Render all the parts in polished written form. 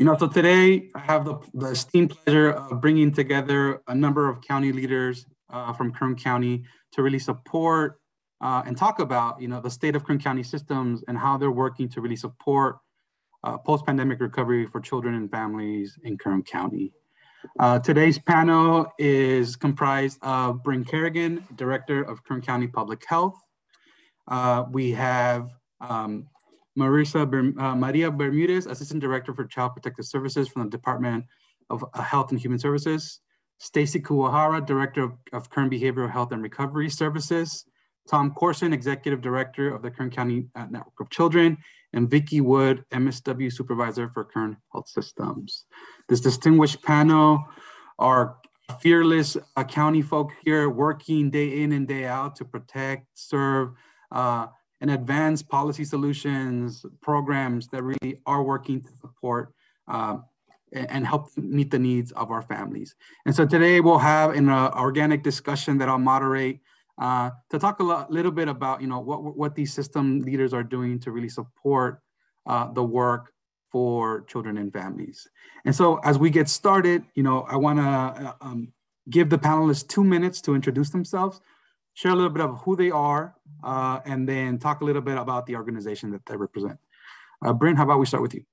So today I have the esteemed pleasure of bringing together a number of county leaders from Kern County to really support and talk about, the state of Kern County systems and how they're working to really support post-pandemic recovery for children and families in Kern County. Today's panel is comprised of Brynn Carrigan, Director of Kern County Public Health. We have Maria Bermudez, Assistant Director for Child Protective Services from the Department of Health and Human Services. Stacy Kuwahara, Director of Kern Behavioral Health and Recovery Services. Tom Corson, Executive Director of the Kern County Network of Children, and Vicki Underwood, MSW Supervisor for Kern Health Systems. This distinguished panel are fearless county folk here working day in and day out to protect, serve, and advance policy solutions, programs that really are working to support and help meet the needs of our families. And so today we'll have an organic discussion that I'll moderate to talk a little bit about, what these system leaders are doing to really support the work for children and families. And so as we get started, I wanna give the panelists 2 minutes to introduce themselves, share a little bit of who they are, and then talk a little bit about the organization that they represent. Brynn, how about we start with you?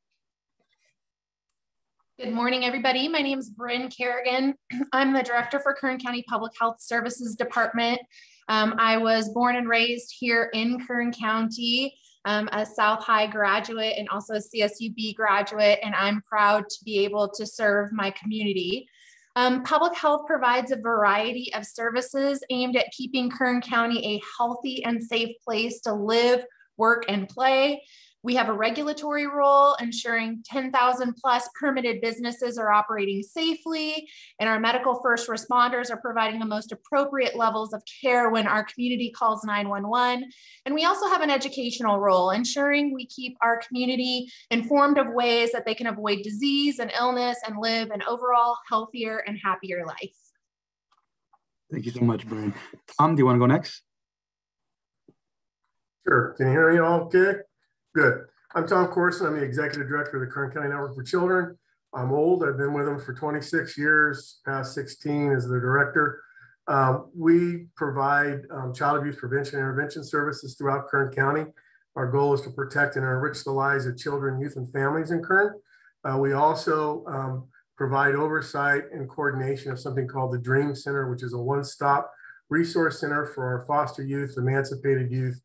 Good morning, everybody. My name is Brynn Carrigan. I'm the Director for Kern County Public Health Services Department. I was born and raised here in Kern County, a South High graduate and also a CSUB graduate, and I'm proud to be able to serve my community. Public health provides a variety of services aimed at keeping Kern County a healthy and safe place to live, work, and play. We have a regulatory role ensuring 10,000 plus permitted businesses are operating safely, and our medical first responders are providing the most appropriate levels of care when our community calls 911. And we also have an educational role, ensuring we keep our community informed of ways that they can avoid disease and illness and live an overall healthier and happier life. Thank you so much, Brynn. Tom, do you want to go next? Sure. Can you hear me all okay? Good. I'm Tom Corson. I'm the Executive Director of the Kern County Network for Children. I'm old. I've been with them for 26 years, past 16 as their director. We provide child abuse prevention and intervention services throughout Kern County. Our goal is to protect and enrich the lives of children, youth, and families in Kern. We also provide oversight and coordination of something called the Dream Center, which is a one-stop resource center for our foster youth, emancipated youth,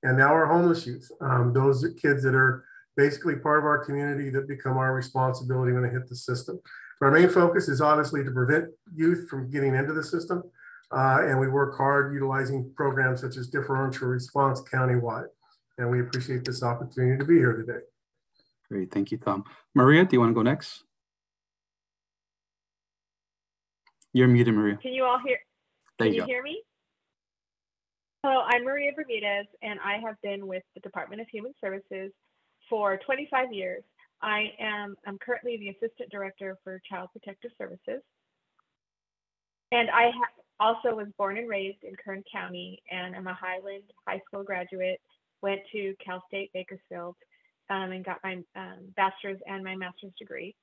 and now our homeless youth, those kids that are basically part of our community that become our responsibility when they hit the system. Our main focus is obviously to prevent youth from getting into the system, and we work hard utilizing programs such as differential response countywide. And we appreciate this opportunity to be here today. Great, thank you, Tom. Maria, do you want to go next? You're muted, Maria. Can you all hear? Can you hear me? Hello, I'm Maria Bermudez, and I have been with the Department of Human Services for 25 years. I'm currently the Assistant Director for Child Protective Services. And I also was born and raised in Kern County, and I'm a Highland High School graduate, went to Cal State Bakersfield, and got my bachelor's and my master's degree.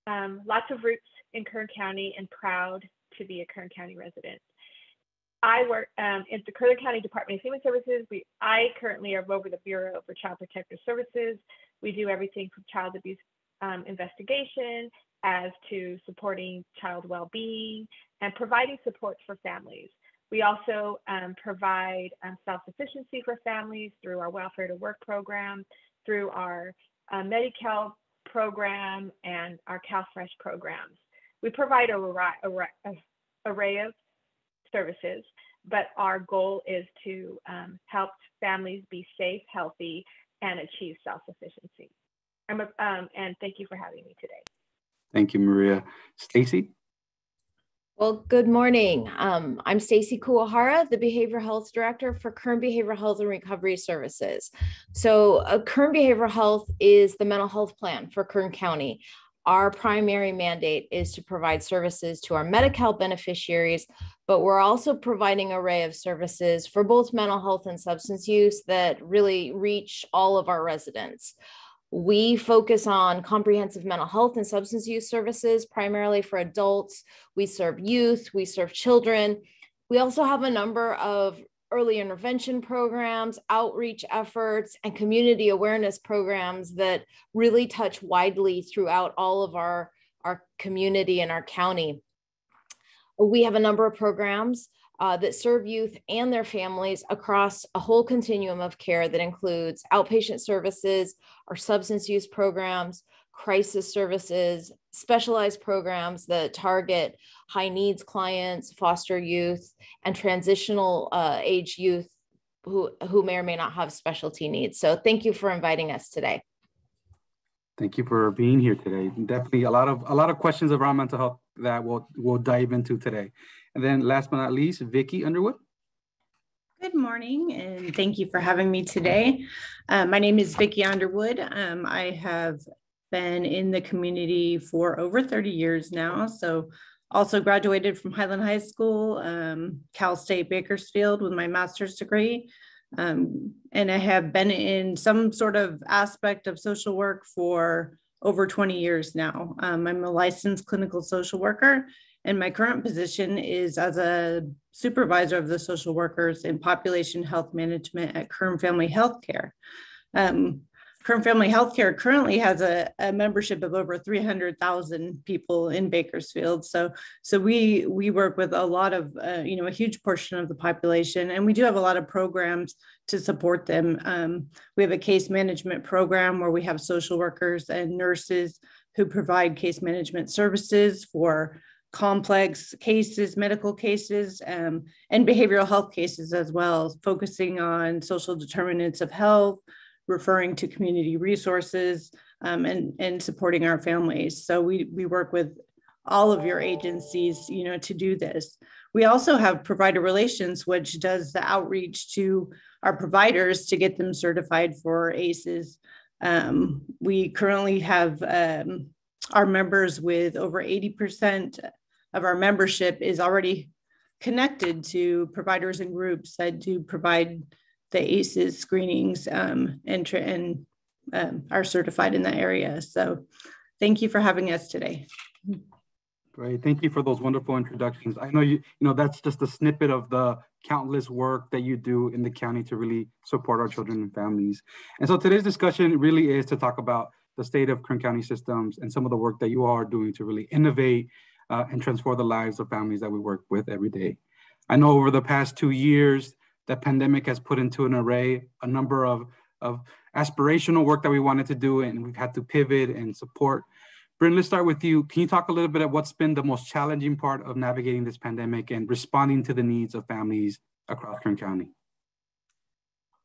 Lots of roots in Kern County, and proud to be a Kern County resident. I work in the Kern County Department of Human Services. I currently am over the Bureau for Child Protective Services. We do everything from child abuse investigation as to supporting child well-being and providing supports for families. We also provide self-sufficiency for families through our Welfare to Work program, through our Medi-Cal program, and our CalFresh programs. We provide an array of services, but our goal is to help families be safe, healthy, and achieve self-sufficiency. And thank you for having me today. Thank you, Maria. Stacy? Well, good morning. I'm Stacy Kuwahara, the Behavioral Health Director for Kern Behavioral Health and Recovery Services. So Kern Behavioral Health is the mental health plan for Kern County. Our primary mandate is to provide services to our Medi-Cal beneficiaries, but we're also providing an array of services for both mental health and substance use that really reach all of our residents. We focus on comprehensive mental health and substance use services, primarily for adults. We serve youth, we serve children. We also have a number of early intervention programs, outreach efforts, and community awareness programs that really touch widely throughout all of our community and our county. We have a number of programs that serve youth and their families across a whole continuum of care that includes outpatient services, our substance use programs, crisis services, specialized programs that target high needs clients, foster youth, and transitional age youth who may or may not have specialty needs. So thank you for inviting us today. Thank you for being here today. Definitely a lot of questions around mental health that we'll dive into today. And then last but not least, Vicki Underwood. Good morning, and thank you for having me today. My name is Vicki Underwood. I have been in the community for over 30 years now. So also graduated from Highland High School, Cal State Bakersfield with my master's degree. And I have been in some sort of aspect of social work for over 20 years now. I'm a licensed clinical social worker, and my current position is as a supervisor of the social workers in population health management at Kern Family Healthcare. Kern Family Healthcare currently has a membership of over 300,000 people in Bakersfield. So we work with a lot of, a huge portion of the population, and we do have a lot of programs to support them. We have a case management program where we have social workers and nurses who provide case management services for complex cases, medical cases, and behavioral health cases as well, focusing on social determinants of health, referring to community resources, and supporting our families. So we work with all of your agencies, to do this. We also have provider relations, which does the outreach to our providers to get them certified for ACEs. We currently have our members with over 80% of our membership is already connected to providers and groups that do provide the ACEs screenings and are certified in that area. So thank you for having us today. Great, thank you for those wonderful introductions. I know that's just a snippet of the countless work that you do in the county to really support our children and families. And so today's discussion really is to talk about the state of Kern County systems and some of the work that you all are doing to really innovate and transform the lives of families that we work with every day. I know over the past 2 years, the pandemic has put into an array a number of aspirational work that we wanted to do, and we've had to pivot and support. Brynn, let's start with you. Can you talk a little bit about what's been the most challenging part of navigating this pandemic and responding to the needs of families across Kern County?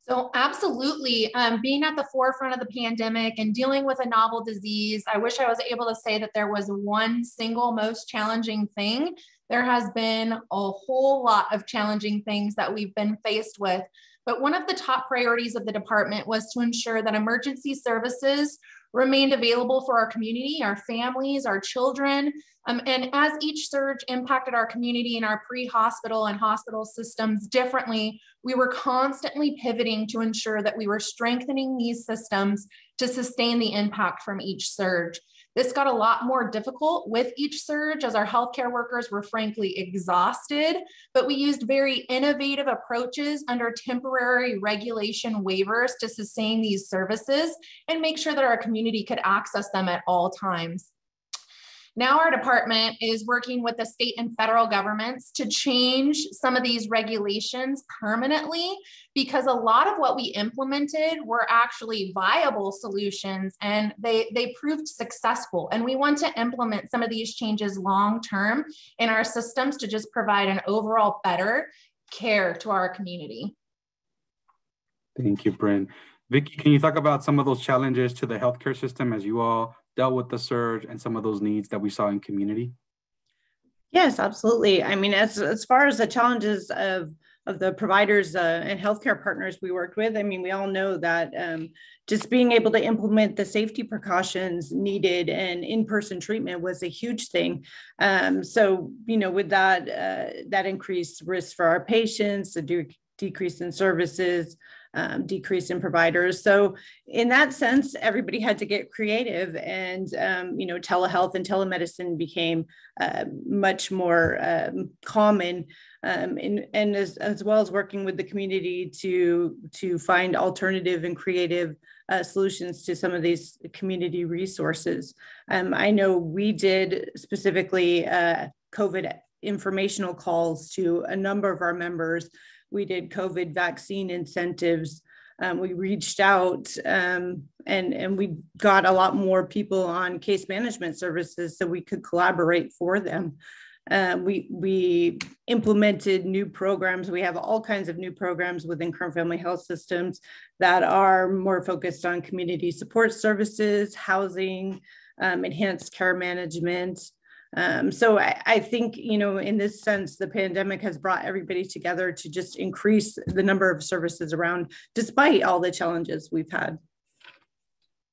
So absolutely, being at the forefront of the pandemic and dealing with a novel disease, I wish I was able to say that there was one single most challenging thing. There has been a whole lot of challenging things that we've been faced with, but one of the top priorities of the department was to ensure that emergency services remained available for our community, our families, our children. And as each surge impacted our community and our pre-hospital and hospital systems differently, we were constantly pivoting to ensure that we were strengthening these systems to sustain the impact from each surge. This got a lot more difficult with each surge as our healthcare workers were frankly exhausted, but we used very innovative approaches under temporary regulation waivers to sustain these services and make sure that our community could access them at all times. Now our department is working with the state and federal governments to change some of these regulations permanently, because a lot of what we implemented were actually viable solutions and they proved successful. And we want to implement some of these changes long-term in our systems to just provide an overall better care to our community. Thank you, Brynn. Vicki, can you talk about some of those challenges to the healthcare system as you all dealt with the surge and some of those needs that we saw in community? Yes, absolutely. I mean, as far as the challenges of the providers and healthcare partners we worked with, I mean, we all know that just being able to implement the safety precautions needed and in-person treatment was a huge thing. So, with that increased risk for our patients, the decrease in services, decrease in providers. So in that sense, everybody had to get creative, and telehealth and telemedicine became much more common, and as well as working with the community to find alternative and creative solutions to some of these community resources. I know we did specifically COVID informational calls to a number of our members. We did COVID vaccine incentives. We reached out and we got a lot more people on case management services so we could collaborate for them. We implemented new programs. We have all kinds of new programs within Kern Family Health Systems that are more focused on community support services, housing, enhanced care management. So I think, in this sense, the pandemic has brought everybody together to just increase the number of services around, despite all the challenges we've had.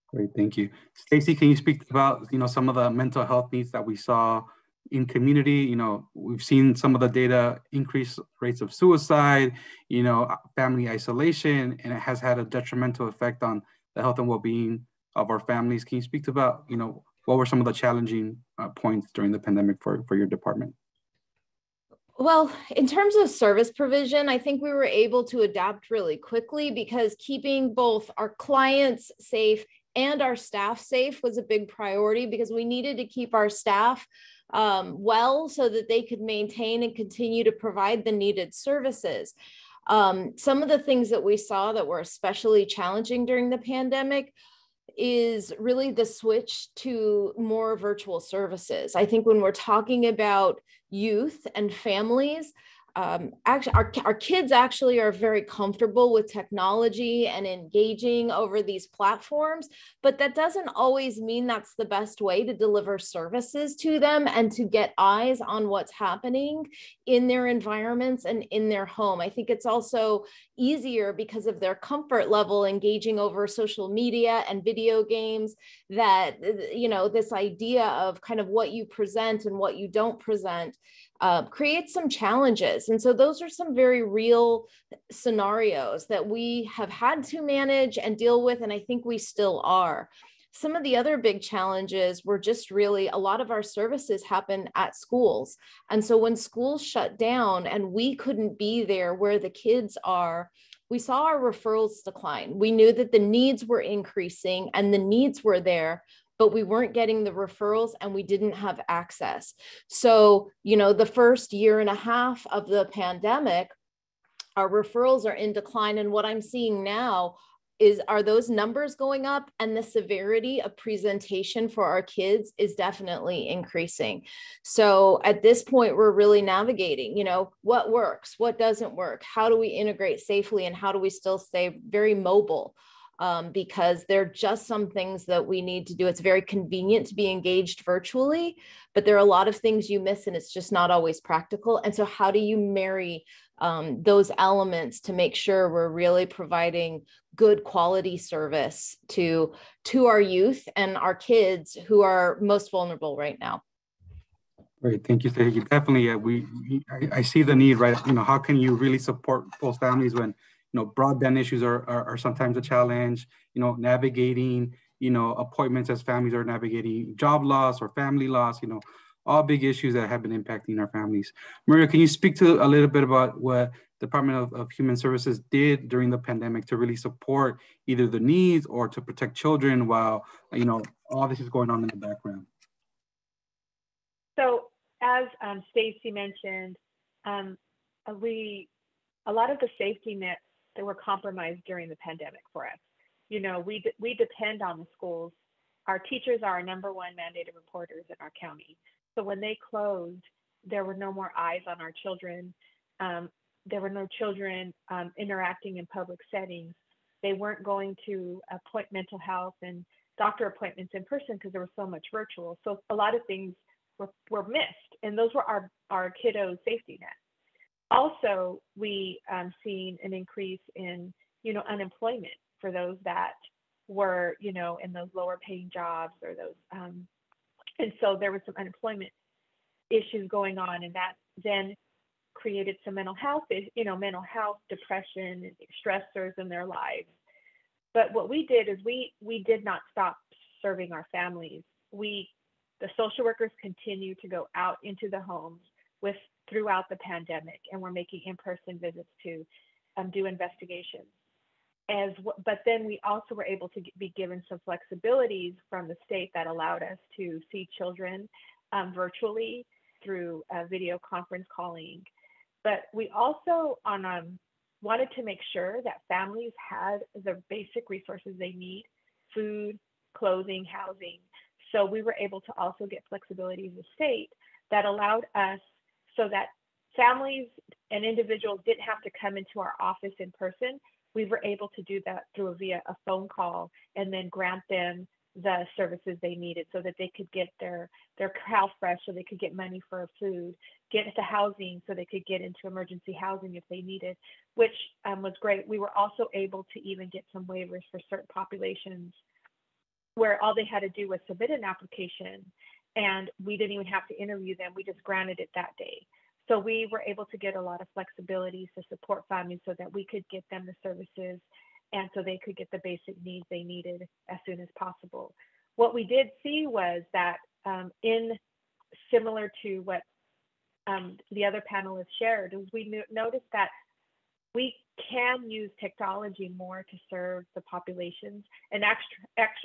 Great, thank you. Stacy, can you speak about, some of the mental health needs that we saw in community? We've seen some of the data increase rates of suicide, family isolation, and it has had a detrimental effect on the health and well-being of our families. Can you speak to about, what were some of the challenging points during the pandemic for your department? Well, in terms of service provision, I think we were able to adapt really quickly because keeping both our clients safe and our staff safe was a big priority, because we needed to keep our staff well so that they could maintain and continue to provide the needed services. Some of the things that we saw that were especially challenging during the pandemic is really the switch to more virtual services. I think when we're talking about youth and families, actually our kids actually are very comfortable with technology and engaging over these platforms, but that doesn't always mean that's the best way to deliver services to them and to get eyes on what's happening in their environments and in their home. I think it's also easier because of their comfort level engaging over social media and video games, that, this idea of kind of what you present and what you don't present creates some challenges. And so those are some very real scenarios that we have had to manage and deal with, and I think we still are. Some of the other big challenges were just really, a lot of our services happen at schools. And so when schools shut down and we couldn't be there where the kids are, we saw our referrals decline. We knew that the needs were increasing and the needs were there, but we weren't getting the referrals and we didn't have access. So, the first year and a half of the pandemic, our referrals are in decline. And what I'm seeing now are those numbers going up, and the severity of presentation for our kids is definitely increasing. So at this point, we're really navigating, what works, what doesn't work, how do we integrate safely, and how do we still stay very mobile? Because there are just some things that we need to do. It's very convenient to be engaged virtually, but there are a lot of things you miss and it's just not always practical. And so how do you marry those elements to make sure we're really providing good quality service to our youth and our kids who are most vulnerable right now? Great, thank you, Stacy. Definitely, I see the need, right? How can you really support those families when broadband issues are sometimes a challenge, navigating, appointments as families are navigating job loss or family loss, all big issues that have been impacting our families. Maria, can you speak to a little bit about what Department of Human Services did during the pandemic to really support either the needs or to protect children while, all this is going on in the background? So as Stacy mentioned, a lot of the safety nets that were compromised during the pandemic for us. We depend on the schools. Our teachers are our number one mandated reporters in our county. So when they closed, there were no more eyes on our children. There were no children interacting in public settings. They weren't going to mental health and doctor appointments in person because there was so much virtual. So a lot of things were missed, and those were our kiddos' safety net. Also, we seen an increase in, unemployment for those that were, in those lower paying jobs or those, and so there was some unemployment issues going on, and that then created some mental health, depression, stressors in their lives. But what we did is we did not stop serving our families. The social workers continue to go out into the homes throughout the pandemic, and we're making in-person visits to do investigations. But then we also were able to be given some flexibilities from the state that allowed us to see children virtually through video conference calling. But we also wanted to make sure that families had the basic resources they need: food, clothing, housing. So we were able to also get flexibility in the state that allowed us so that families and individuals didn't have to come into our office in person. We were able to do that via a phone call, and then grant them the services they needed so that they could get their house fresh, so they could get money for food, get into housing so they could get into emergency housing if they needed, which was great. We were also able to even get some waivers for certain populations where all they had to do was submit an application, and we didn't even have to interview them. We just granted it that day. So we were able to get a lot of flexibilities to support families so that we could get them the services and so they could get the basic needs they needed as soon as possible. What we did see was that similar to what the other panelists shared, is we noticed that we can use technology more to serve the populations and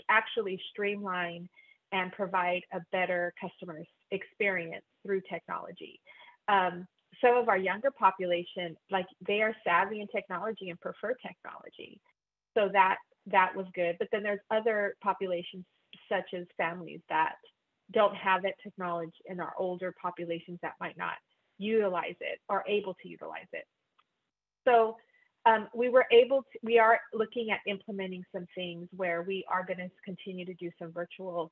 actually streamline and provide a better customer experience through technology. Some of our younger population, they are savvy in technology and prefer technology. So that was good. But then there's other populations, such as families that don't have that technology, and our older populations that might not utilize it or able to utilize it. So we are looking at implementing some things where we are going to continue to do some virtual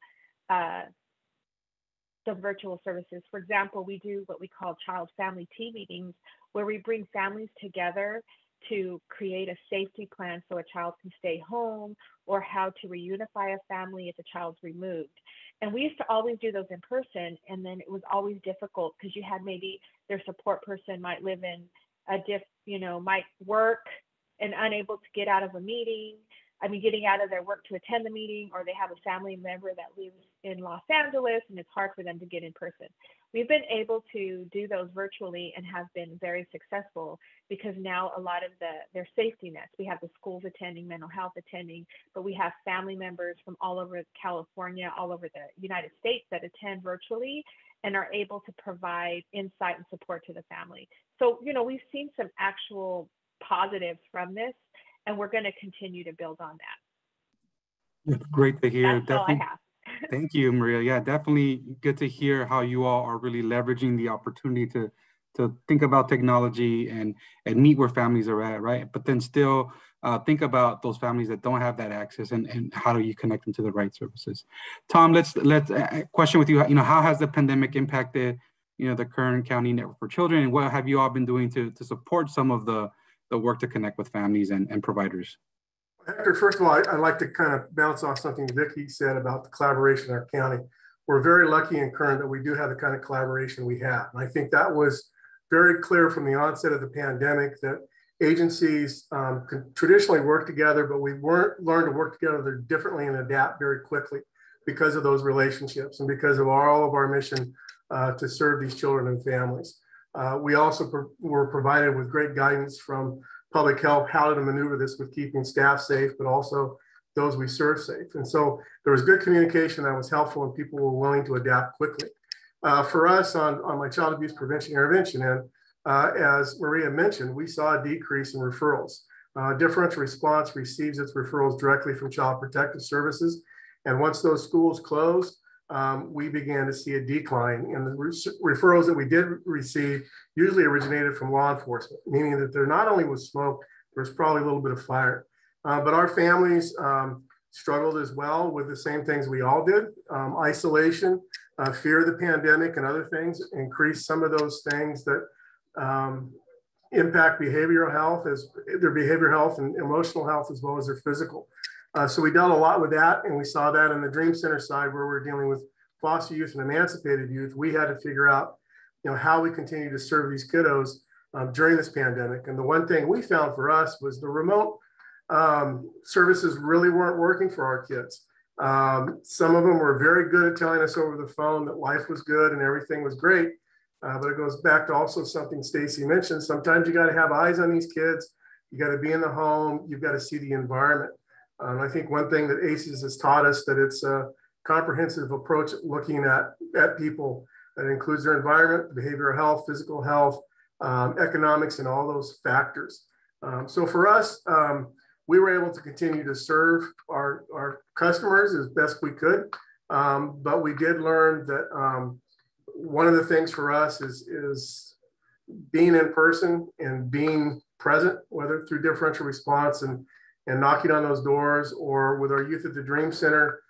services. For example, we do what we call child family team meetings, where we bring families together to create a safety plan so a child can stay home, or how to reunify a family if a child's removed. And we used to always do those in person, and then it was always difficult because you had maybe their support person might live in might work and unable to get out of a meeting. Getting out of their work to attend the meeting, or they have a family member that lives in Los Angeles and it's hard for them to get in person. We've been able to do those virtually and have been very successful, because now a lot of their safety nets, we have the schools attending, mental health attending, but we have family members from all over California, all over the United States that attend virtually and are able to provide insight and support to the family. So, we've seen some actual positives from this, and we're going to continue to build on that. It's great to hear. That's all I have. Thank you, Maria. Yeah, definitely good to hear how you all are really leveraging the opportunity to think about technology and meet where families are at, right? But then still think about those families that don't have that access, and how do you connect them to the right services. Tom, let's question with you. How has the pandemic impacted the Kern County Network for Children, and what have you all been doing to support some of the work to connect with families and providers? Hector, first of all, I'd like to kind of bounce off something Vicki said about the collaboration in our county. We're very lucky in Kern that we do have the kind of collaboration we have. And I think that was very clear from the onset of the pandemic, that agencies can traditionally work together, but we learned to work together differently and adapt very quickly because of those relationships and because of all of our mission to serve these children and families. We also were provided with great guidance from public health, how to maneuver this with keeping staff safe, but also those we serve safe. And so there was good communication that was helpful, and people were willing to adapt quickly. For us on my child abuse prevention intervention, and as Maria mentioned, we saw a decrease in referrals. Differential Response receives its referrals directly from Child Protective Services. And once those schools closed, we began to see a decline in the referrals that we did receive, usually originated from law enforcement, meaning that there not only was smoke, there's probably a little bit of fire. But our families struggled as well with the same things we all did. Isolation, fear of the pandemic, and other things increased some of those things that impact behavioral health, as their behavioral health and emotional health, as well as their physical. So we dealt a lot with that, and we saw that in the Dream Center side, where we're dealing with foster youth and emancipated youth. We had to figure out, how we continue to serve these kiddos during this pandemic. And the one thing we found for us was the remote services really weren't working for our kids. Some of them were very good at telling us over the phone that life was good and everything was great. But it goes back to also something Stacy mentioned. Sometimes you got to have eyes on these kids. You got to be in the home. You've got to see the environment. I think one thing that ACES has taught us that it's a comprehensive approach at looking at people that includes their environment, behavioral health, physical health, economics, and all those factors. So for us, we were able to continue to serve our customers as best we could. But we did learn that one of the things for us is being in person and being present, whether through differential response and knocking on those doors, or with our youth at the Dream Center.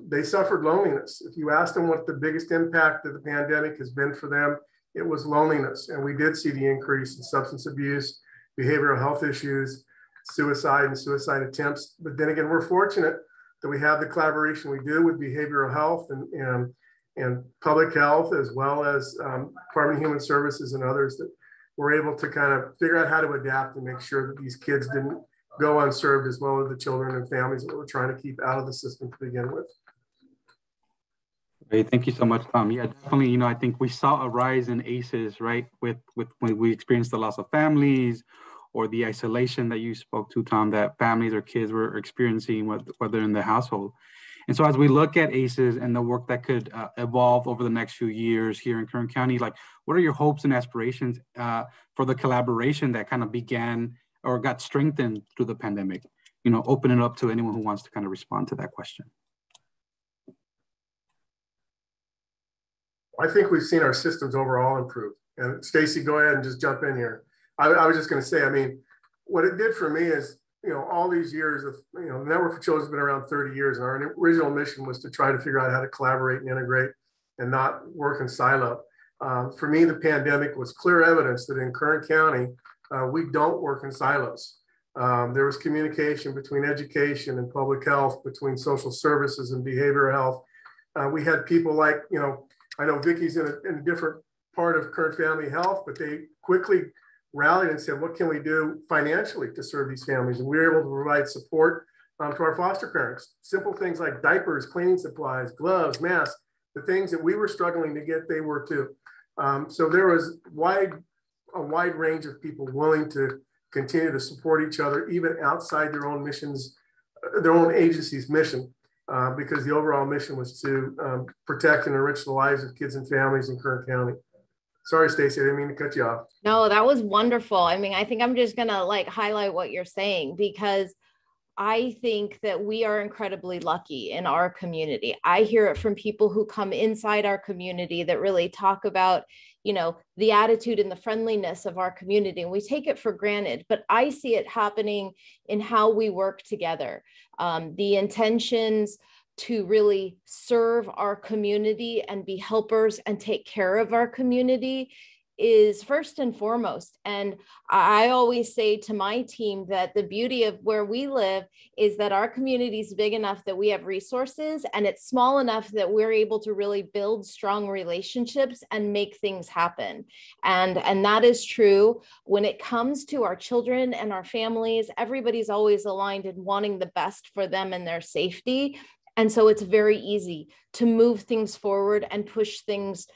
They suffered loneliness. If you ask them what the biggest impact of the pandemic has been for them, it was loneliness. And we did see the increase in substance abuse, behavioral health issues, suicide and suicide attempts. But then again, we're fortunate that we have the collaboration we do with behavioral health and public health, as well as Department of Human Services and others, that we're able to kind of figure out how to adapt and make sure that these kids didn't go unserved, as well as the children and families that we're trying to keep out of the system to begin with. Great, thank you so much, Tom. Yeah, definitely. You know, I think we saw a rise in ACEs, right, with when we experienced the loss of families, or the isolation that you spoke to, Tom, that families or kids were experiencing, whether in the household. And so as we look at ACEs and the work that could evolve over the next few years here in Kern County, like, what are your hopes and aspirations for the collaboration that kind of began or got strengthened through the pandemic? You know, open it up to anyone who wants to kind of respond to that question. I think we've seen our systems overall improve. And Stacy, go ahead and just jump in here. I was just going to say, I mean, what it did for me is, you know, all these years of, you know, the Network for Children has been around 30 years, and our original mission was to try to figure out how to collaborate and integrate and not work in silo. For me, the pandemic was clear evidence that in Kern County, we don't work in silos. There was communication between education and public health, between social services and behavioral health. We had people like, you know, I know Vicki's in a different part of Kern Family Health, but they quickly rallied and said, what can we do financially to serve these families? And we were able to provide support to our foster parents. Simple things like diapers, cleaning supplies, gloves, masks, the things that we were struggling to get, they were too. So there was a wide range of people willing to continue to support each other, even outside their own missions, their own agency's mission, because the overall mission was to protect and enrich the lives of kids and families in Kern County. Sorry, Stacy, I didn't mean to cut you off. No, that was wonderful. I mean, I think I'm just going to like highlight what you're saying, because I think that we are incredibly lucky in our community. I hear it from people who come inside our community that really talk about, you know, the attitude and the friendliness of our community, and we take it for granted, but I see it happening in how we work together. The intentions to really serve our community and be helpers and take care of our community is first and foremost. And I always say to my team that the beauty of where we live is that our community is big enough that we have resources, and it's small enough that we're able to really build strong relationships and make things happen. And that is true when it comes to our children and our families. Everybody's always aligned in wanting the best for them and their safety. And so it's very easy to move things forward and push things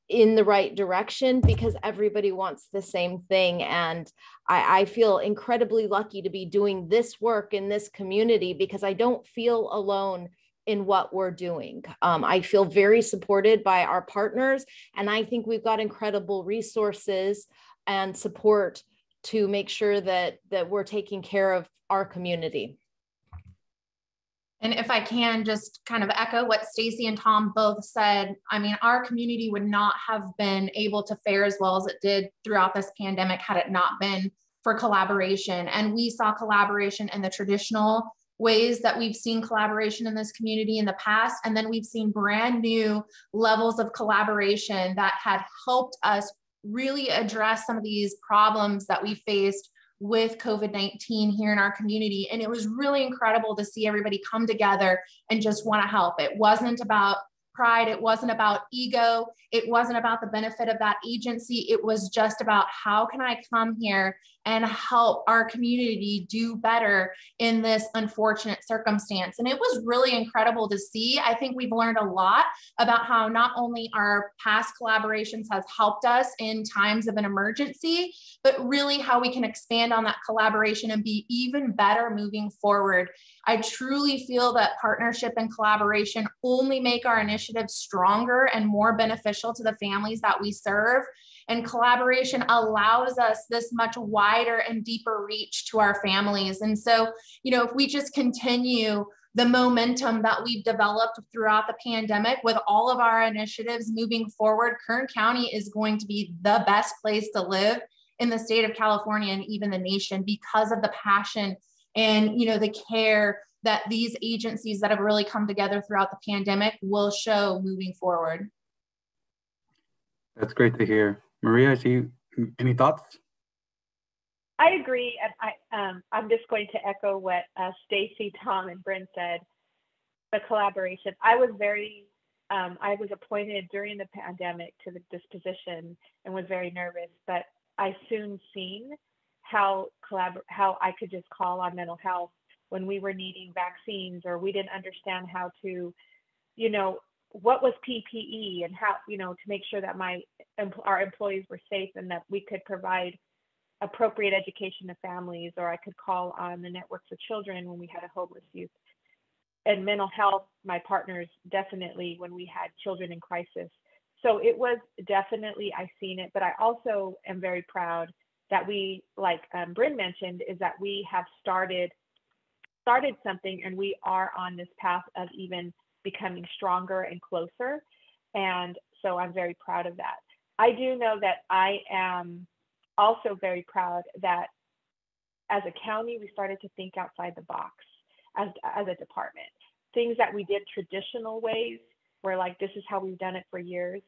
in the right direction because everybody wants the same thing. And I feel incredibly lucky to be doing this work in this community because I don't feel alone in what we're doing. I feel very supported by our partners, and I think we've got incredible resources and support to make sure that we're taking care of our community. And if I can just kind of echo what Stacy and Tom both said, I mean, our community would not have been able to fare as well as it did throughout this pandemic had it not been for collaboration. And we saw collaboration in the traditional ways that we've seen collaboration in this community in the past. And then we've seen brand new levels of collaboration that had helped us really address some of these problems that we faced with COVID-19 here in our community. And it was really incredible to see everybody come together and just want to help. It wasn't about pride. It wasn't about ego. It wasn't about the benefit of that agency. It was just about how can I come here and help our community do better in this unfortunate circumstance. And it was really incredible to see. I think we've learned a lot about how not only our past collaborations has helped us in times of an emergency, but really how we can expand on that collaboration and be even better moving forward. I truly feel that partnership and collaboration only make our initiatives stronger and more beneficial to the families that we serve. And collaboration allows us this much wider and deeper reach to our families. And so, if we just continue the momentum that we've developed throughout the pandemic with all of our initiatives moving forward, Kern County is going to be the best place to live in the state of California and even the nation because of the passion and, the care that these agencies that have really come together throughout the pandemic will show moving forward. That's great to hear. Maria, any thoughts? I agree, and I'm just going to echo what Stacy, Tom, and Brynn said. The collaboration. I was appointed during the pandemic to this position and was very nervous, but I soon seen how I could just call on mental health when we were needing vaccines or we didn't understand how to, what was PPE and how, to make sure that our employees were safe and that we could provide appropriate education to families, or I could call on the Network for Children when we had a homeless youth. And mental health, my partners, definitely when we had children in crisis. So it was definitely, I've seen it, but I also am very proud that we, like Brynn mentioned, is that we have started something and we are on this path of even becoming stronger and closer. And so I'm very proud of that. I do know that I am also very proud that as a county, we started to think outside the box as a department. Things that we did traditional ways, where like, this is how we've done it for years.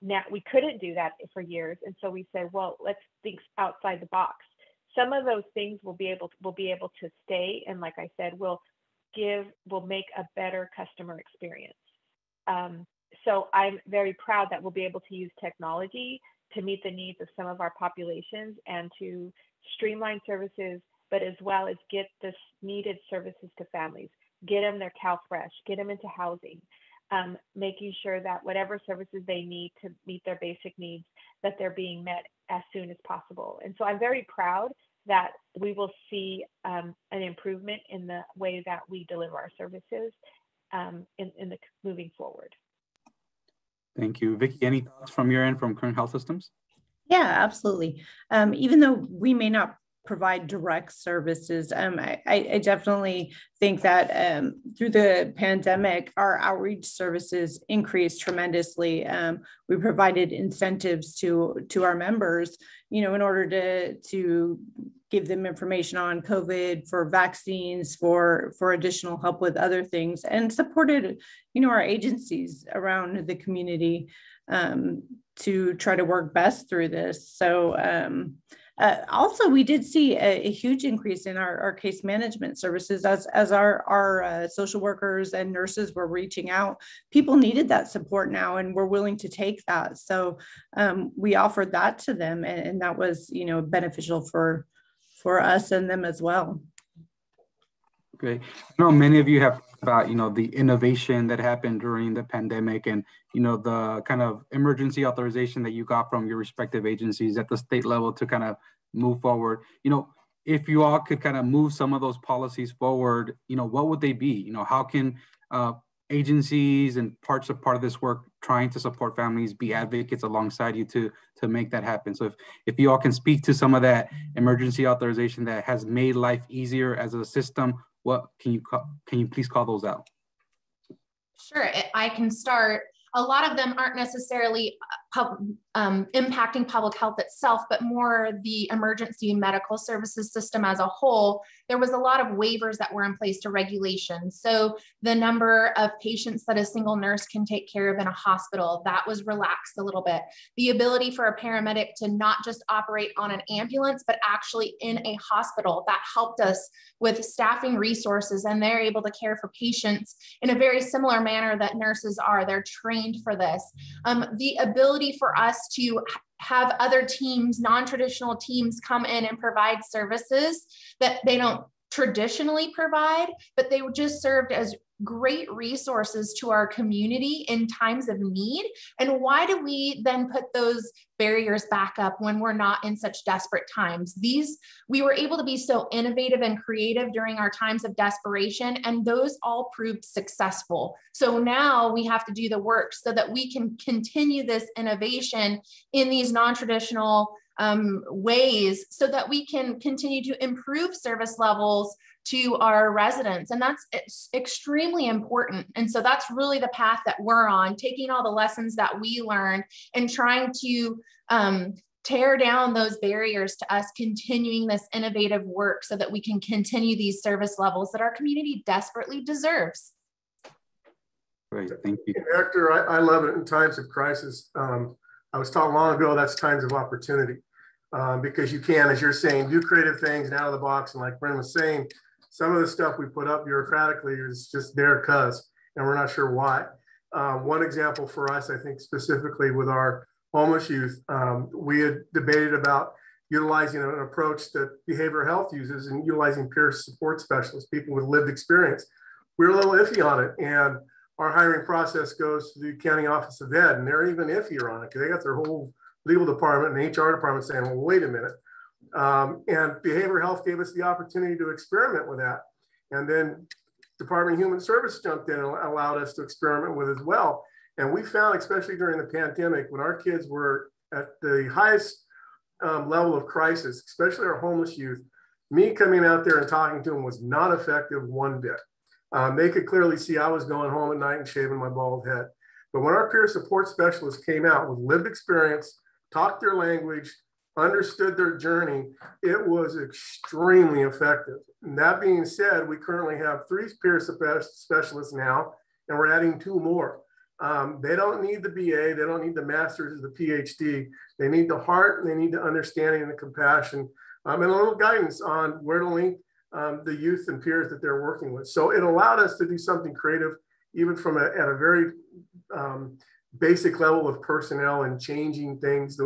Now we couldn't do that for years. And so we said, well, let's think outside the box. Some of those things we'll be able to stay. And like I said, we'll make a better customer experience. So I'm very proud that we'll be able to use technology to meet the needs of some of our populations and to streamline services, but as well as get this needed services to families, get them their CalFresh, get them into housing, making sure that whatever services they need to meet their basic needs, that they're being met as soon as possible. And so I'm very proud that we will see an improvement in the way that we deliver our services moving forward. Thank you. Vicki, any thoughts from your end from Kern Health Systems? Yeah, absolutely. Even though we may not provide direct services, I definitely think that through the pandemic, our outreach services increased tremendously. We provided incentives to our members, in order to give them information on COVID, for vaccines, for additional help with other things, and supported, our agencies around the community to try to work best through this. So also, we did see a huge increase in our case management services as our social workers and nurses were reaching out. People needed that support now and were willing to take that. So we offered that to them, and that was, beneficial for us and them as well. Great. I know many of you have about, the innovation that happened during the pandemic and, the kind of emergency authorization that you got from your respective agencies at the state level to kind of move forward. If you all could kind of move some of those policies forward, what would they be? How can agencies and part of this work trying to support families be advocates alongside you to make that happen? So if you all can speak to some of that emergency authorization that has made life easier as a system, what can you please call those out? Sure, I can start. A lot of them aren't necessarily impacting public health itself, but more the emergency medical services system as a whole. there was a lot of waivers that were in place to regulations. So the number of patients that a single nurse can take care of in a hospital, that was relaxed a little bit. The ability for a paramedic to not just operate on an ambulance, but actually in a hospital, that helped us with staffing resources, and they're able to care for patients in a very similar manner that nurses are. They're trained for this. The ability for us to have other teams, non-traditional teams, come in and provide services that they don't traditionally provide, but they just served as great resources to our community in times of need. And why do we then put those barriers back up when we're not in such desperate times? We were able to be so innovative and creative during our times of desperation, and those all proved successful. So now we have to do the work so that we can continue this innovation in these non-traditional ways, so that we can continue to improve service levels to our residents. And that's extremely important. And so that's really the path that we're on, taking all the lessons that we learned and trying to tear down those barriers to us continuing this innovative work so that we can continue these service levels that our community desperately deserves. Great, thank you. Director, I love it in times of crisis. I was taught long ago that's times of opportunity, because you can, as you're saying, do creative things and out of the box. And like Brynn was saying, some of the stuff we put up bureaucratically is just there because, and we're not sure why. One example for us, I think specifically with our homeless youth, we had debated about utilizing an approach that behavioral health uses and utilizing peer support specialists, people with lived experience. We were a little iffy on it, and our hiring process goes to the county office of ed, and they're even iffier on it because they got their whole legal department and HR department saying, well, wait a minute. And behavioral health gave us the opportunity to experiment with that. And then Department of Human Services jumped in and allowed us to experiment with it as well. And we found, especially during the pandemic, when our kids were at the highest level of crisis, especially our homeless youth, me coming out there and talking to them was not effective one bit. They could clearly see I was going home at night and shaving my bald head. But when our peer support specialists came out with lived experience, talked their language, understood their journey, it was extremely effective. And that being said, we currently have 3 peer specialists now, and we're adding 2 more. They don't need the BA, they don't need the master's or the PhD. They need the heart, and they need the understanding and the compassion, and a little guidance on where to link the youth and peers that they're working with. So it allowed us to do something creative, even from at a very basic level of personnel, and changing things, a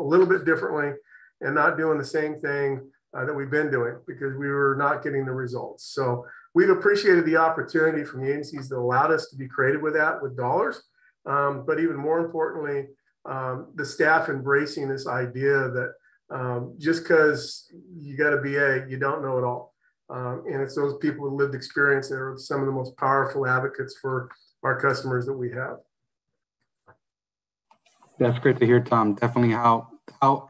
little bit differently, and not doing the same thing that we've been doing because we were not getting the results. So we've appreciated the opportunity from the agencies that allowed us to be creative with that, with dollars. But even more importantly, the staff embracing this idea that just because you got a BA, you don't know it all. And it's those people with lived experience that are some of the most powerful advocates for our customers that we have. That's great to hear, Tom. Definitely how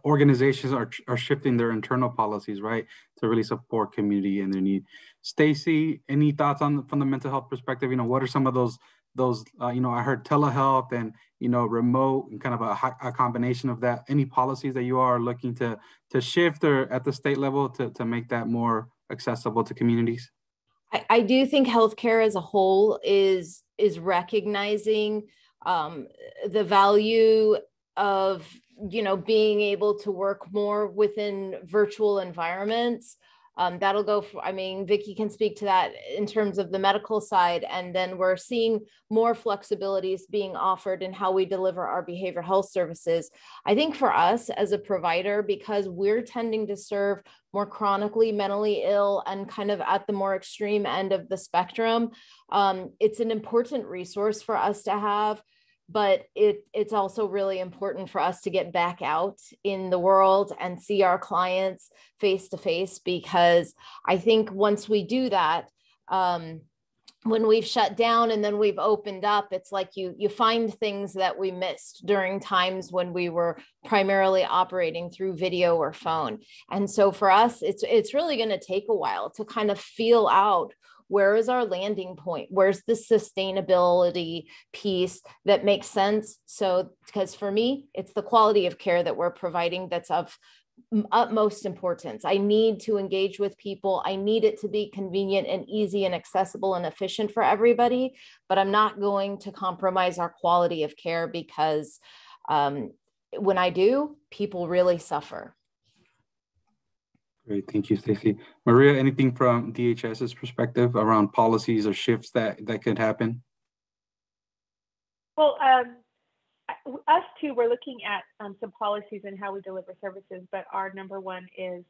organizations are shifting their internal policies, right, to really support community and their need. Stacy, any thoughts on from the mental health perspective? What are some of those I heard telehealth and remote and kind of a combination of that. Any policies that you are looking to shift or at the state level to make that more accessible to communities? I do think healthcare as a whole is recognizing the value of being able to work more within virtual environments. That'll go for, Vicki can speak to that in terms of the medical side. And then we're seeing more flexibilities being offered in how we deliver our behavioral health services. I think for us as a provider, because we're tending to serve more chronically mentally ill and kind of at the more extreme end of the spectrum, it's an important resource for us to have. But it's also really important for us to get back out in the world and see our clients face to face, because I think once we do that, when we've shut down and then we've opened up, it's like you find things that we missed during times when we were primarily operating through video or phone. And so for us, it's really going to take a while to kind of feel out, where is our landing point? Where's the sustainability piece that makes sense? So, because for me, it's the quality of care that we're providing that's of utmost importance. I need to engage with people. I need it to be convenient and easy and accessible and efficient for everybody, but I'm not going to compromise our quality of care because when I do, people really suffer. Great, thank you, Stacy. Maria, anything from DHS's perspective around policies or shifts that could happen? Well, us too, we're looking at some policies and how we deliver services, but our number one is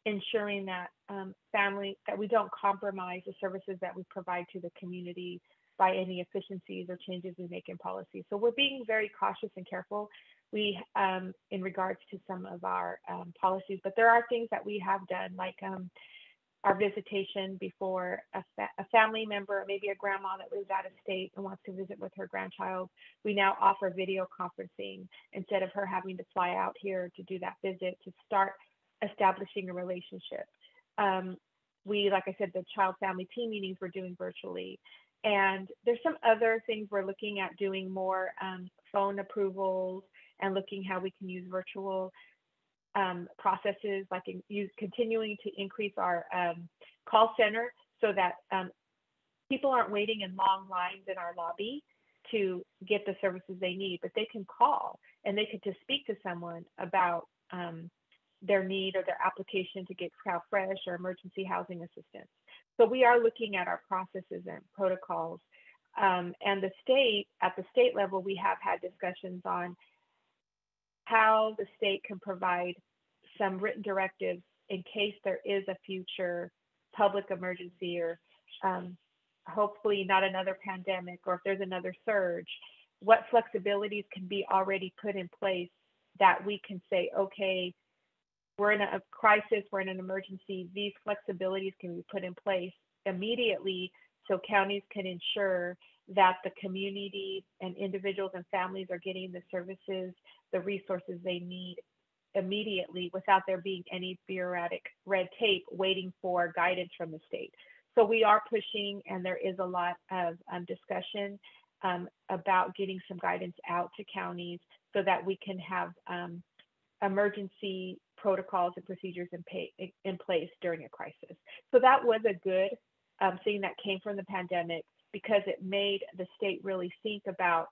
ensuring that that we don't compromise the services that we provide to the community by any efficiencies or changes we make in policy. So we're being very cautious and careful in regards to some of our policies, but there are things that we have done, like our visitation before a family member, maybe a grandma that lives out of state and wants to visit with her grandchild. We now offer video conferencing instead of her having to fly out here to do that visit, to start establishing a relationship. Like I said, the child family team meetings we're doing virtually. And there's some other things we're looking at doing more phone approvals and looking how we can use virtual processes, like continuing to increase our call center so that people aren't waiting in long lines in our lobby to get the services they need, but they can call and they could just speak to someone about their need or their application to get CalFresh or emergency housing assistance. So we are looking at our processes and protocols. And at the state level, we have had discussions on how the state can provide some written directives in case there is a future public emergency or hopefully not another pandemic, or if there's another surge, what flexibilities can be already put in place that we can say, okay, we're in a crisis, we're in an emergency, these flexibilities can be put in place immediately so counties can ensure that the community and individuals and families are getting the services, the resources they need immediately without there being any bureaucratic red tape waiting for guidance from the state. So we are pushing, and there is a lot of discussion about getting some guidance out to counties so that we can have emergency protocols and procedures in place during a crisis. So that was a good thing that came from the pandemic, because it made the state really think about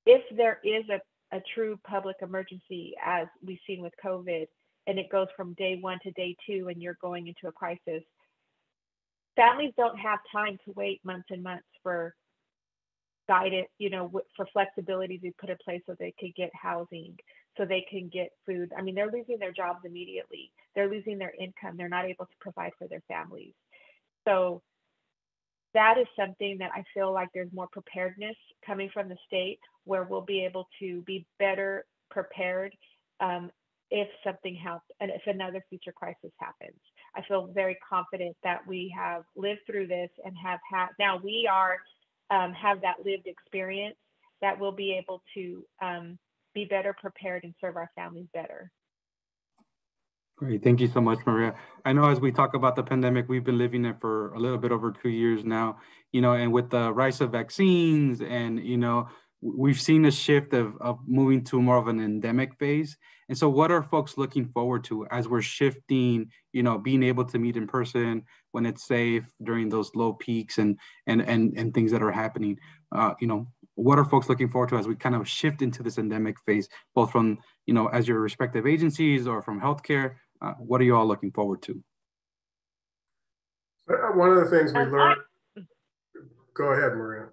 if there is a true public emergency, as we've seen with COVID, and it goes from day 1 to day 2 and you're going into a crisis, families don't have time to wait months and months for guidance, for flexibility to put in place so they could get housing, so they can get food. I mean, they're losing their jobs immediately. They're losing their income. They're not able to provide for their families. So that is something that I feel like there's more preparedness coming from the state, where we'll be able to be better prepared if something happens and if another future crisis happens. I feel very confident that we have lived through this and now we have that lived experience that we'll be able to be better prepared and serve our families better. Great. Thank you so much, Maria. I know as we talk about the pandemic, we've been living it for a little bit over 2 years now, and with the rise of vaccines and, we've seen a shift of moving to more of an endemic phase. And so what are folks looking forward to as we're shifting, being able to meet in person when it's safe during those low peaks and things that are happening? What are folks looking forward to as we kind of shift into this endemic phase, both from, as your respective agencies or from healthcare? What are you all looking forward to? One of the things we learned, go ahead, Maria.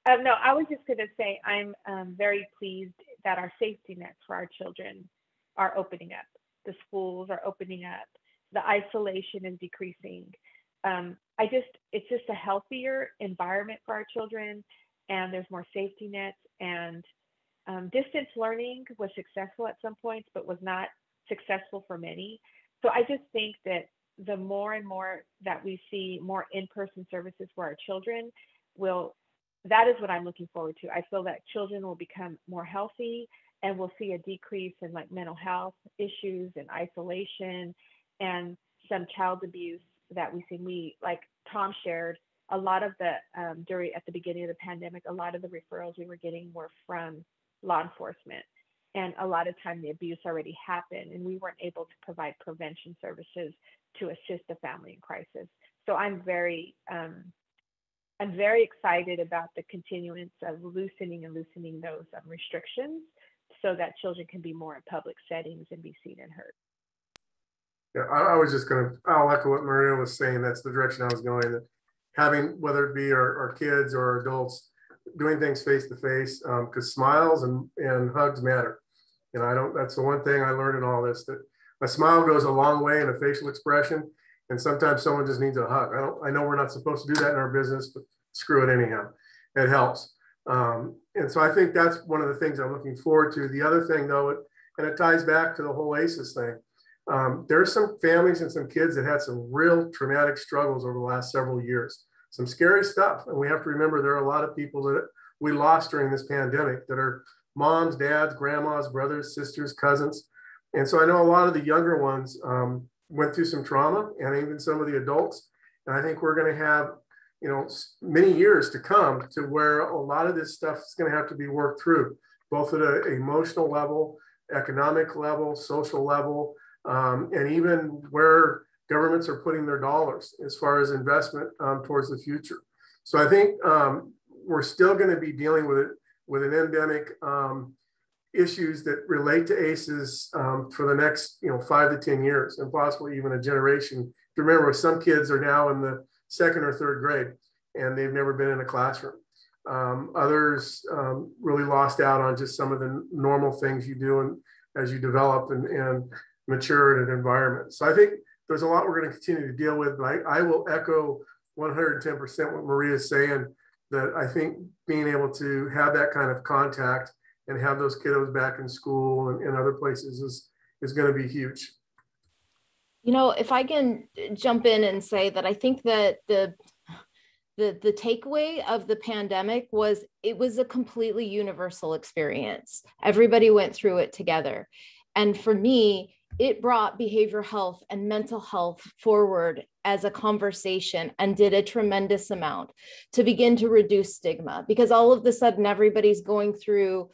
No, I was just going to say I'm very pleased that our safety nets for our children are opening up. The schools are opening up. The isolation is decreasing. It's just a healthier environment for our children, and there's more safety nets. And distance learning was successful at some points, but was not successful for many. So I just think that the more and more that we see more in-person services for our children, that is what I'm looking forward to. I feel that children will become more healthy, and we'll see a decrease in mental health issues and isolation and some child abuse that we see. Like Tom shared, a lot of the at the beginning of the pandemic, a lot of the referrals we were getting were from law enforcement. And a lot of time the abuse already happened and we weren't able to provide prevention services to assist the family in crisis. So I'm very excited about the continuance of loosening those restrictions so that children can be more in public settings and be seen and heard. Yeah, I was just I'll echo what Maria was saying. That's the direction I was going. That having, whether it be our kids or our adults, doing things face to face, because smiles and hugs matter. That's the one thing I learned in all this, that a smile goes a long way in a facial expression. And sometimes someone just needs a hug. I know we're not supposed to do that in our business, but screw it anyhow. It helps. And so I think that's one of the things I'm looking forward to. The other thing though, and it ties back to the whole ACEs thing. There are some families and some kids that had some real traumatic struggles over the last several years. Some scary stuff. And we have to remember there are a lot of people that we lost during this pandemic that are moms, dads, grandmas, brothers, sisters, cousins. And so I know a lot of the younger ones went through some trauma, and even some of the adults. And I think we're going to have, many years to come to where a lot of this stuff is going to have to be worked through, both at an emotional level, economic level, social level, and even where governments are putting their dollars as far as investment towards the future. So I think we're still going to be dealing with an endemic issues that relate to ACEs for the next 5 to 10 years, and possibly even a generation. Remember, some kids are now in the 2nd or 3rd grade and they've never been in a classroom. Others really lost out on just some of the normal things you do as you develop and mature in an environment. So I think there's a lot we're going to continue to deal with, but I will echo 110% what Maria is saying, that I think being able to have that kind of contact and have those kiddos back in school and other places is going to be huge. If I can jump in and say that I think that the takeaway of the pandemic was it was a completely universal experience. Everybody went through it together. And for me, it brought behavioral health and mental health forward as a conversation and did a tremendous amount to begin to reduce stigma, because all of a sudden everybody's going through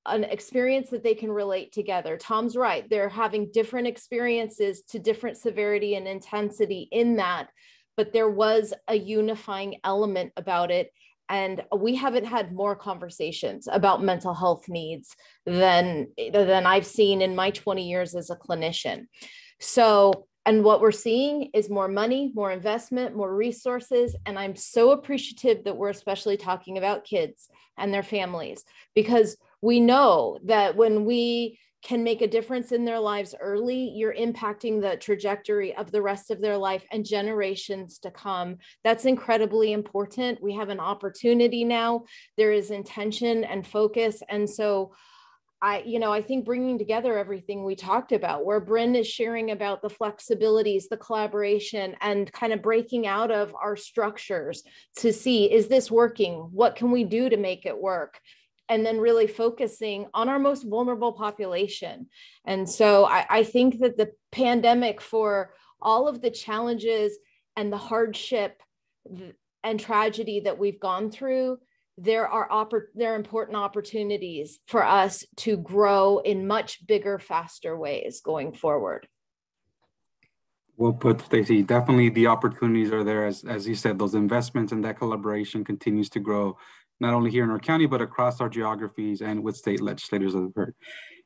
an experience that they can relate together. Tom's right. They're having different experiences to different severity and intensity in that, but there was a unifying element about it. And we haven't had more conversations about mental health needs than I've seen in my 20 years as a clinician. So, and what we're seeing is more money, more investment, more resources. And I'm so appreciative that we're especially talking about kids and their families, because we know that when we can make a difference in their lives early, you're impacting the trajectory of the rest of their life and generations to come. That's incredibly important. We have an opportunity now. There is intention and focus. And so I think bringing together everything we talked about, where Brynn is sharing about the flexibilities, the collaboration, and kind of breaking out of our structures to see, is this working? What can we do to make it work? And then really focusing on our most vulnerable population. And so I think that the pandemic, for all of the challenges and the hardship and tragedy that we've gone through, there are important opportunities for us to grow in much bigger, faster ways going forward. Well put, Stacy. Definitely the opportunities are there. As you said, those investments and that collaboration continues to grow, not only here in our county, but across our geographies and with state legislators, as I've heard.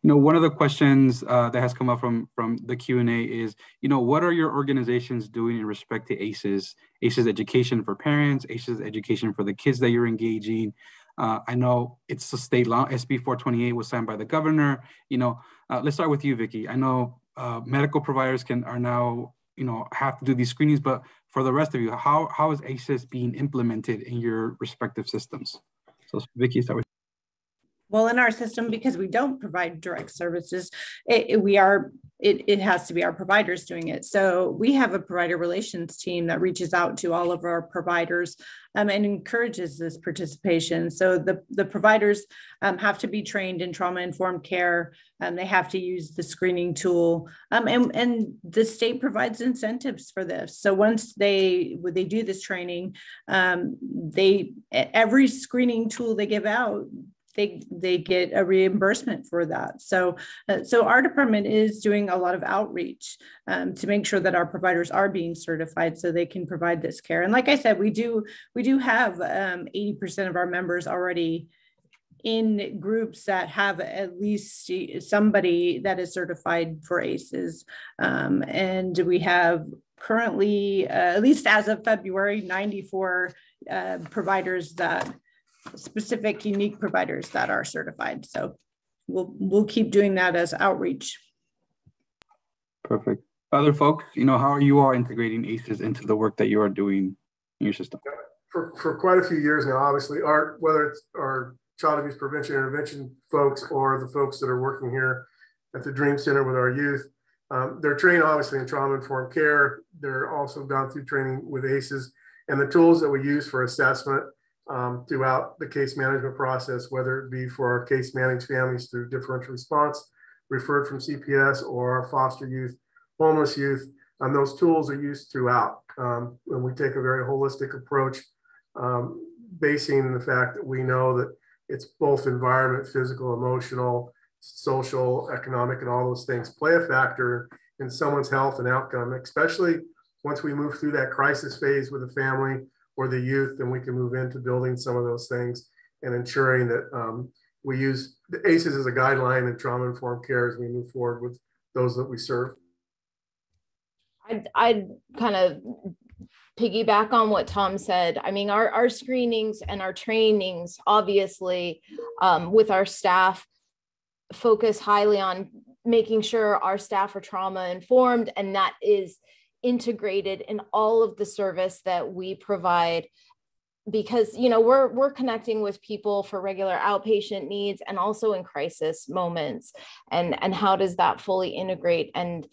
One of the questions that has come up from the Q&A is, what are your organizations doing in respect to ACEs education for parents, ACEs education for the kids that you're engaging? I know it's a state law. SB 428 was signed by the governor. Let's start with you, Vicki. I know medical providers are now, have to do these screenings, but for the rest of you, how is ACEs being implemented in your respective systems? So Vicki, start with you. Well, in our system, because we don't provide direct services, it has to be our providers doing it. So we have a provider relations team that reaches out to all of our providers and encourages this participation. So the providers have to be trained in trauma-informed care. They have to use the screening tool, and the state provides incentives for this. So once they do this training, every screening tool they give out, they get a reimbursement for that. So our department is doing a lot of outreach to make sure that our providers are being certified so they can provide this care. And like I said, we do have 80% of our members already in groups that have at least somebody that is certified for ACEs. And we have currently, at least as of February, 94 providers that specific unique providers that are certified. So we'll keep doing that as outreach. Perfect. Other folks, how are you all integrating ACEs into the work that you are doing in your system? For quite a few years now, obviously, whether it's our child abuse prevention intervention folks or the folks that are working here at the Dream Center with our youth, they're trained obviously in trauma-informed care. They're also gone through training with ACEs, and the tools that we use for assessment throughout the case management process, whether it be for our case managed families through differential response, referred from CPS, or our foster youth, homeless youth, those tools are used throughout. And we take a very holistic approach, basing the fact that we know that it's both environment, physical, emotional, social, economic, and all those things play a factor in someone's health and outcome, especially once we move through that crisis phase with the family or the youth, then we can move into building some of those things and ensuring that we use the ACEs as a guideline in trauma-informed care as we move forward with those that we serve. I'd kind of piggyback on what Tom said. I mean, our screenings and our trainings, obviously, with our staff, focus highly on making sure our staff are trauma informed, and that is integrated in all of the service that we provide, because we're connecting with people for regular outpatient needs and also in crisis moments, and how does that fully integrate and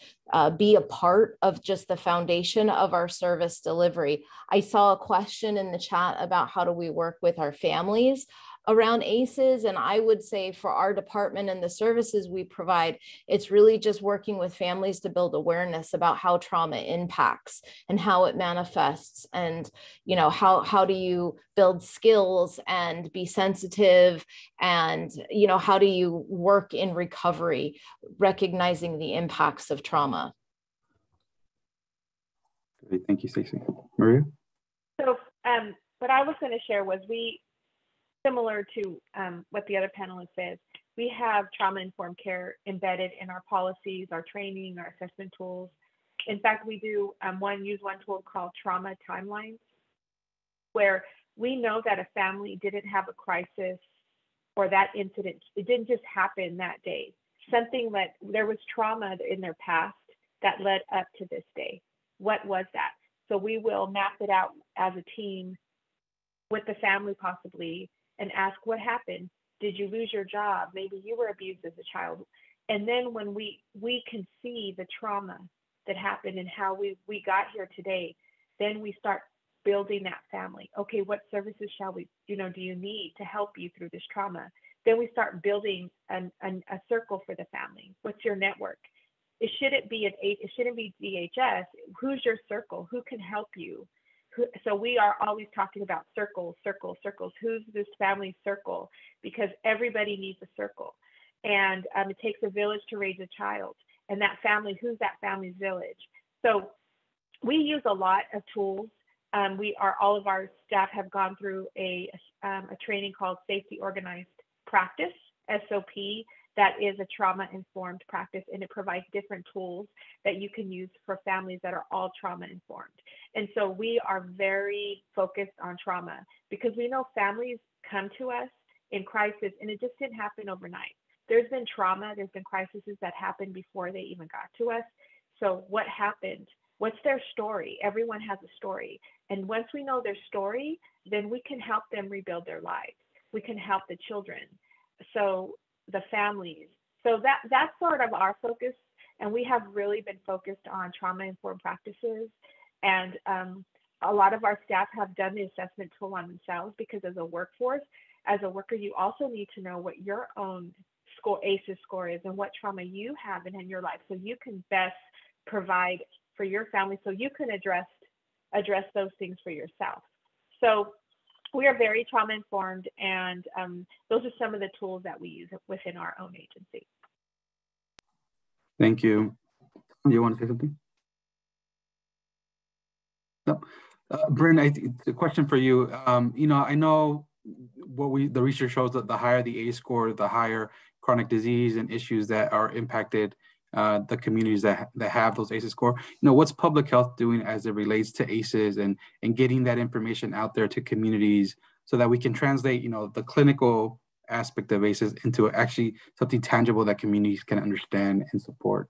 be a part of just the foundation of our service delivery. I saw a question in the chat about how do we work with our families around ACEs, and I would say for our department and the services we provide, it's really just working with families to build awareness about how trauma impacts and how it manifests, and how do you build skills and be sensitive, and how do you work in recovery, recognizing the impacts of trauma. Great, thank you, Stacy. Maria? So what I was going to share was similar to what the other panelists said, we have trauma-informed care embedded in our policies, our training, our assessment tools. In fact, we do use one tool called trauma timelines, where we know that a family didn't have a crisis or that incident. It didn't just happen that day. There was trauma in their past that led up to this day. What was that? So we will map it out as a team with the family possibly, and ask what happened. Did you lose your job? Maybe you were abused as a child. And then when we can see the trauma that happened and how we got here today, then we start building that family. Okay, what services shall we, do you need to help you through this trauma? Then we start building a circle for the family. What's your network? It shouldn't be DHS. Who's your circle? Who can help you? So we are always talking about circles. Who's this family circle? Because everybody needs a circle. And it takes a village to raise a child. And that family, who's that family's village? So we use a lot of tools. All of our staff have gone through a training called Safety Organized Practice, SOP. That is a trauma-informed practice, and it provides different tools that you can use for families that are all trauma-informed. And so we are very focused on trauma because we know families come to us in crisis, and it just didn't happen overnight. There's been trauma, there's been crises that happened before they even got to us. So what happened? What's their story? Everyone has a story. And once we know their story, then we can help them rebuild their lives. We can help the children. So the families. So that's sort of our focus. And we have really been focused on trauma-informed practices. And a lot of our staff have done the assessment tool on themselves because as a worker, you also need to know what your own ACEs score is and what trauma you have in your life, so you can best provide for your family, so you can address those things for yourself. So we are very trauma informed, and those are some of the tools that we use within our own agency. Thank you. Do you want to say something? No. Brynn, the question for you, I know the research shows that the higher the ACE score, the higher chronic disease and issues that are impacted the communities that have those ACEs score. What's public health doing as it relates to ACEs and getting that information out there to communities so that we can translate, the clinical aspect of ACEs into actually something tangible that communities can understand and support?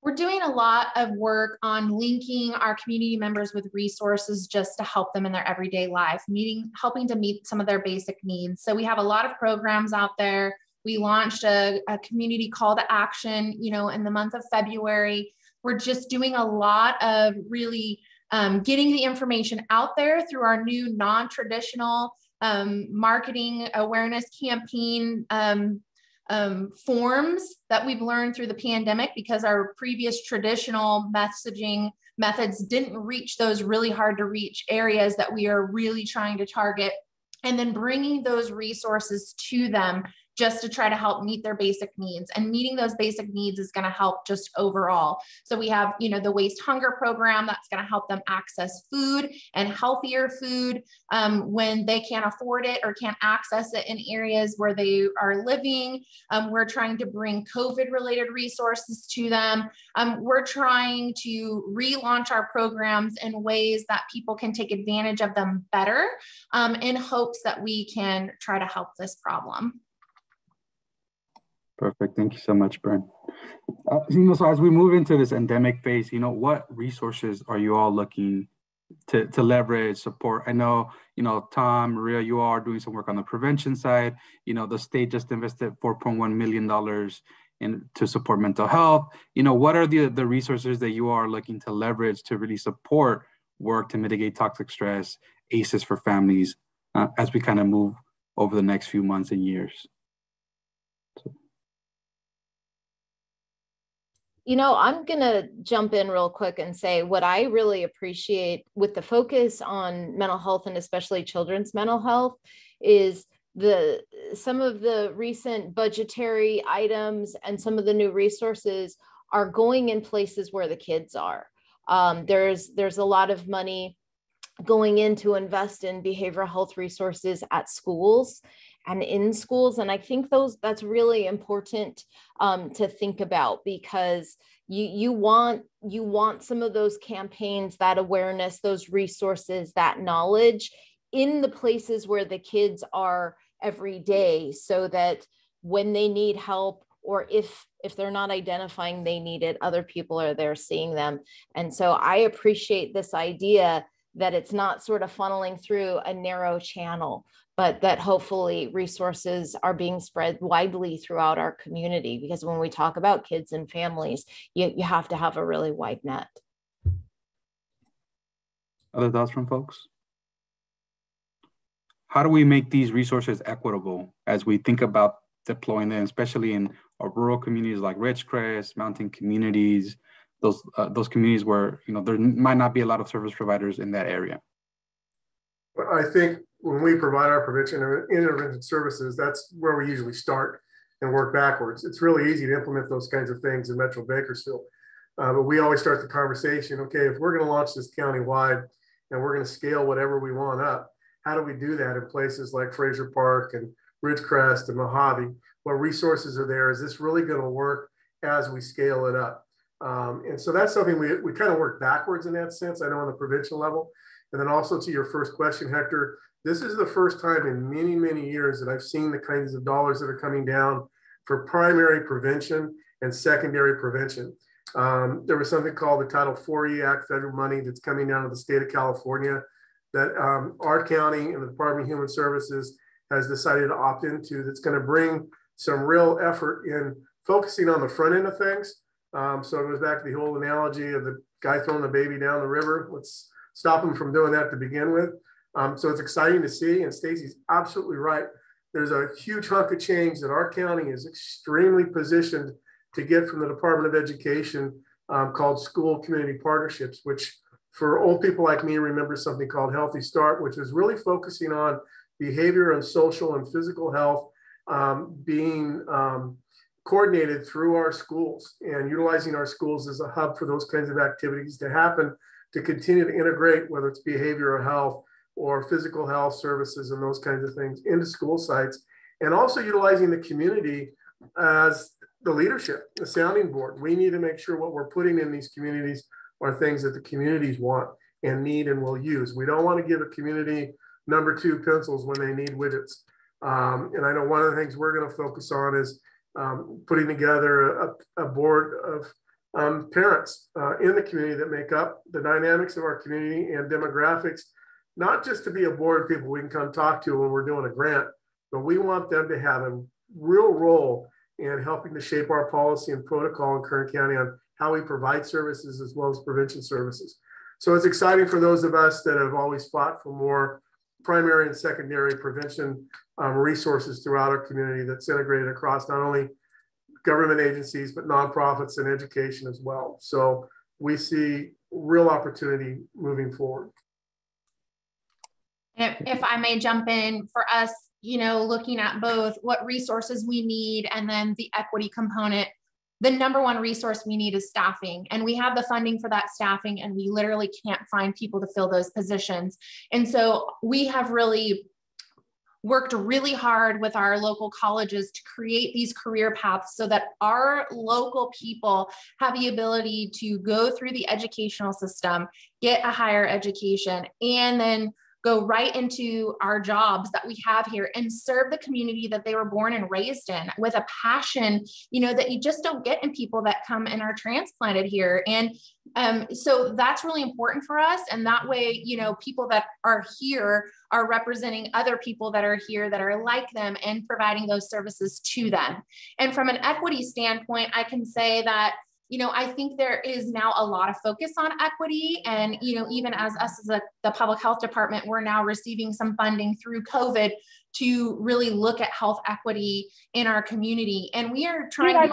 We're doing a lot of work on linking our community members with resources just to help them in their everyday life, helping to meet some of their basic needs. So we have a lot of programs out there. We launched a community call to action, in the month of February. We're just doing a lot of really getting the information out there through our new non-traditional marketing awareness campaign forms that we've learned through the pandemic, because our previous traditional messaging methods didn't reach those really hard to reach areas that we are really trying to target, and then bringing those resources to them just to try to help meet their basic needs. And meeting those basic needs is going to help just overall. So we have, the Waste Hunger program that's going to help them access food and healthier food when they can't afford it or can't access it in areas where they are living. We're trying to bring COVID-related resources to them. We're trying to relaunch our programs in ways that people can take advantage of them better in hopes that we can try to help this problem. Perfect. Thank you so much, Brynn. So as we move into this endemic phase, what resources are you all looking to leverage, support? I know, Tom, Maria, you all are doing some work on the prevention side. The state just invested $4.1 million to support mental health. What are the resources that you are looking to leverage to really support work to mitigate toxic stress, ACEs for families, as we kind of move over the next few months and years? I'm going to jump in real quick and say what I really appreciate with the focus on mental health, and especially children's mental health, is some of the recent budgetary items and some of the new resources are going in places where the kids are. There's a lot of money going in to invest in behavioral health resources at schools and in schools. And I think that's really important to think about, because you want some of those campaigns, that awareness, those resources, that knowledge in the places where the kids are every day, so that when they need help, or if they're not identifying they need it, other people are there seeing them. And so I appreciate this idea that it's not sort of funneling through a narrow channel, but that hopefully resources are being spread widely throughout our community. Because when we talk about kids and families, you have to have a really wide net. Other thoughts from folks? How do we make these resources equitable as we think about deploying them, especially in our rural communities like Ridgecrest, mountain communities, those communities where there might not be a lot of service providers in that area? Well, I think when we provide our prevention and intervention services, that's where we usually start and work backwards. It's really easy to implement those kinds of things in Metro Bakersfield. But we always start the conversation, okay, if we're going to launch this county-wide and we're going to scale whatever we want up, how do we do that in places like Fraser Park and Ridgecrest and Mojave? What resources are there? Is this really going to work as we scale it up? And so that's something we kind of work backwards in that sense, I know on the provincial level. And then also to your first question, Hector, this is the first time in many, many years that I've seen the kinds of dollars that are coming down for primary prevention and secondary prevention. There was something called the Title 4E Act, federal money that's coming down to the state of California that our county and the Department of Human Services has decided to opt into, that's going to bring some real effort in focusing on the front end of things. So it goes back to the whole analogy of the guy throwing the baby down the river. Let's stop him from doing that to begin with. So it's exciting to see, and Stacy's absolutely right. There's a huge hunk of change that our county is extremely positioned to get from the Department of Education called School Community Partnerships, which For old people like me, remember something called Healthy Start, which is really focusing on behavior and social and physical health being coordinated through our schools and utilizing our schools as a hub for those kinds of activities to happen, to continue to integrate, whether it's behavioral health or physical health services and those kinds of things into school sites, and also utilizing the community as the leadership, the sounding board. We need to make sure what we're putting in these communities are things that the communities want and need and will use. We don't want to give a community number 2 pencils when they need widgets. And I know one of the things we're going to focus on is putting together a board of parents in the community that make up the dynamics of our community and demographics, not just to be a board of people we can come talk to when we're doing a grant, but we want them to have a real role in helping to shape our policy and protocol in Kern County on how we provide services as well as prevention services. So it's exciting for those of us that have always fought for more primary and secondary prevention resources throughout our community that's integrated across not only government agencies, but nonprofits and education as well. So we see real opportunity moving forward. If I may jump in, for us, you know, looking at both what resources we need and then the equity component, the number one resource we need is staffing. And we have the funding for that staffing, and we literally can't find people to fill those positions. And so we have really worked really hard with our local colleges to create these career paths so that our local people have the ability to go through the educational system, get a higher education, and then go right into our jobs that we have here and serve the community that they were born and raised in with a passion, you know, that you just don't get in people that come and are transplanted here. And so that's really important for us. And that way, you know, people that are here are representing other people that are here that are like them and providing those services to them. And from an equity standpoint, I can say that, you know, I think there is now a lot of focus on equity. And, you know, even as us as the public health department, we're now receiving some funding through COVID to really look at health equity in our community. And we are trying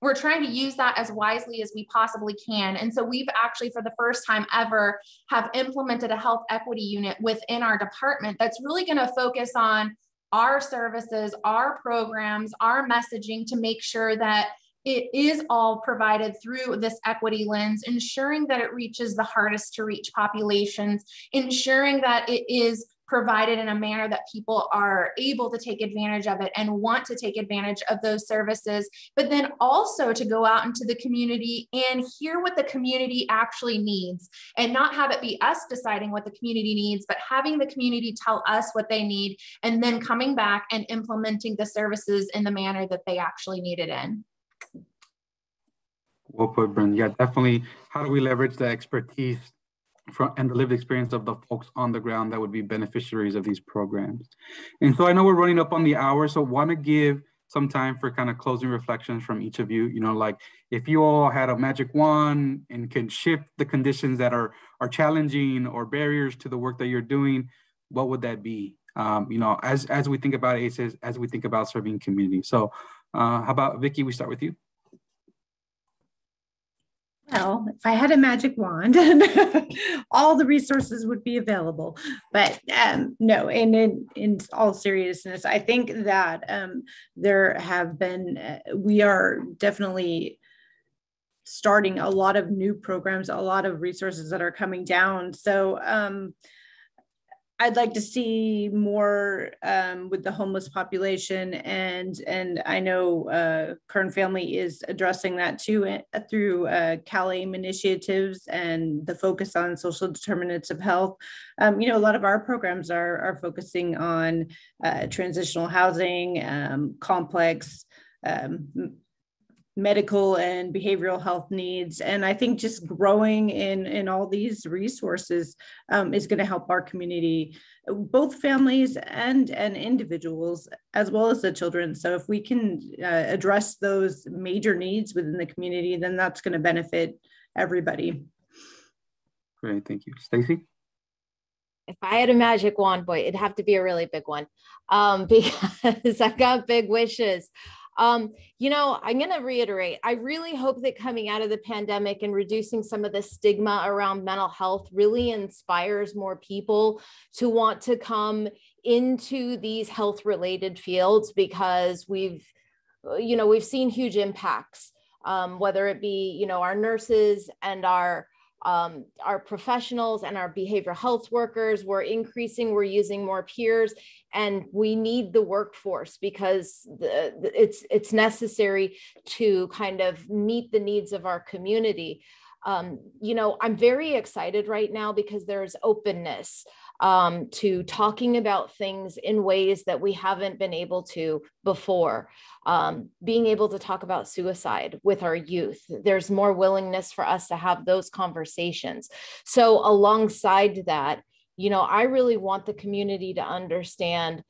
we're trying to use that as wisely as we possibly can. And so we've actually, for the first time ever, have implemented a health equity unit within our department that's really going to focus on our services, our programs, our messaging to make sure that it is all provided through this equity lens, ensuring that it reaches the hardest to reach populations, ensuring that it is provided in a manner that people are able to take advantage of it and want to take advantage of those services, but then also to go out into the community and hear what the community actually needs and not have it be us deciding what the community needs, but having the community tell us what they need and then coming back and implementing the services in the manner that they actually need it in. Well put, Brynn. Yeah, definitely. How do we leverage the expertise and the lived experience of the folks on the ground that would be beneficiaries of these programs? And so I know we're running up on the hour, so want to give some time for kind of closing reflections from each of you. You know, like if you all had a magic wand and can shift the conditions that are challenging or barriers to the work that you're doing, what would that be? You know, as we think about ACEs, as we think about serving community. So how about Vicki, we start with you. Well, if I had a magic wand, all the resources would be available. But no, and in all seriousness, I think that there have been, we are definitely starting a lot of new programs, a lot of resources that are coming down. So I'd like to see more with the homeless population, and I know Kern Family is addressing that too through CalAIM initiatives and the focus on social determinants of health. You know, a lot of our programs are focusing on transitional housing, complex medical and behavioral health needs. And I think just growing in all these resources is going to help our community, both families and individuals, as well as the children. So if we can address those major needs within the community, then that's going to benefit everybody. Great, thank you. Stacy? If I had a magic wand, boy, it'd have to be a really big one because I got big wishes. You know, I'm going to reiterate, I really hope that coming out of the pandemic and reducing some of the stigma around mental health really inspires more people to want to come into these health related fields, because we've seen huge impacts, whether it be, our nurses and our professionals and our behavioral health workers. We're increasing, we're using more peers, and we need the workforce because it's necessary to kind of meet the needs of our community. I'm very excited right now because there's openness to talking about things in ways that we haven't been able to before. Being able to talk about suicide with our youth, there's more willingness for us to have those conversations. So alongside that, I really want the community to understand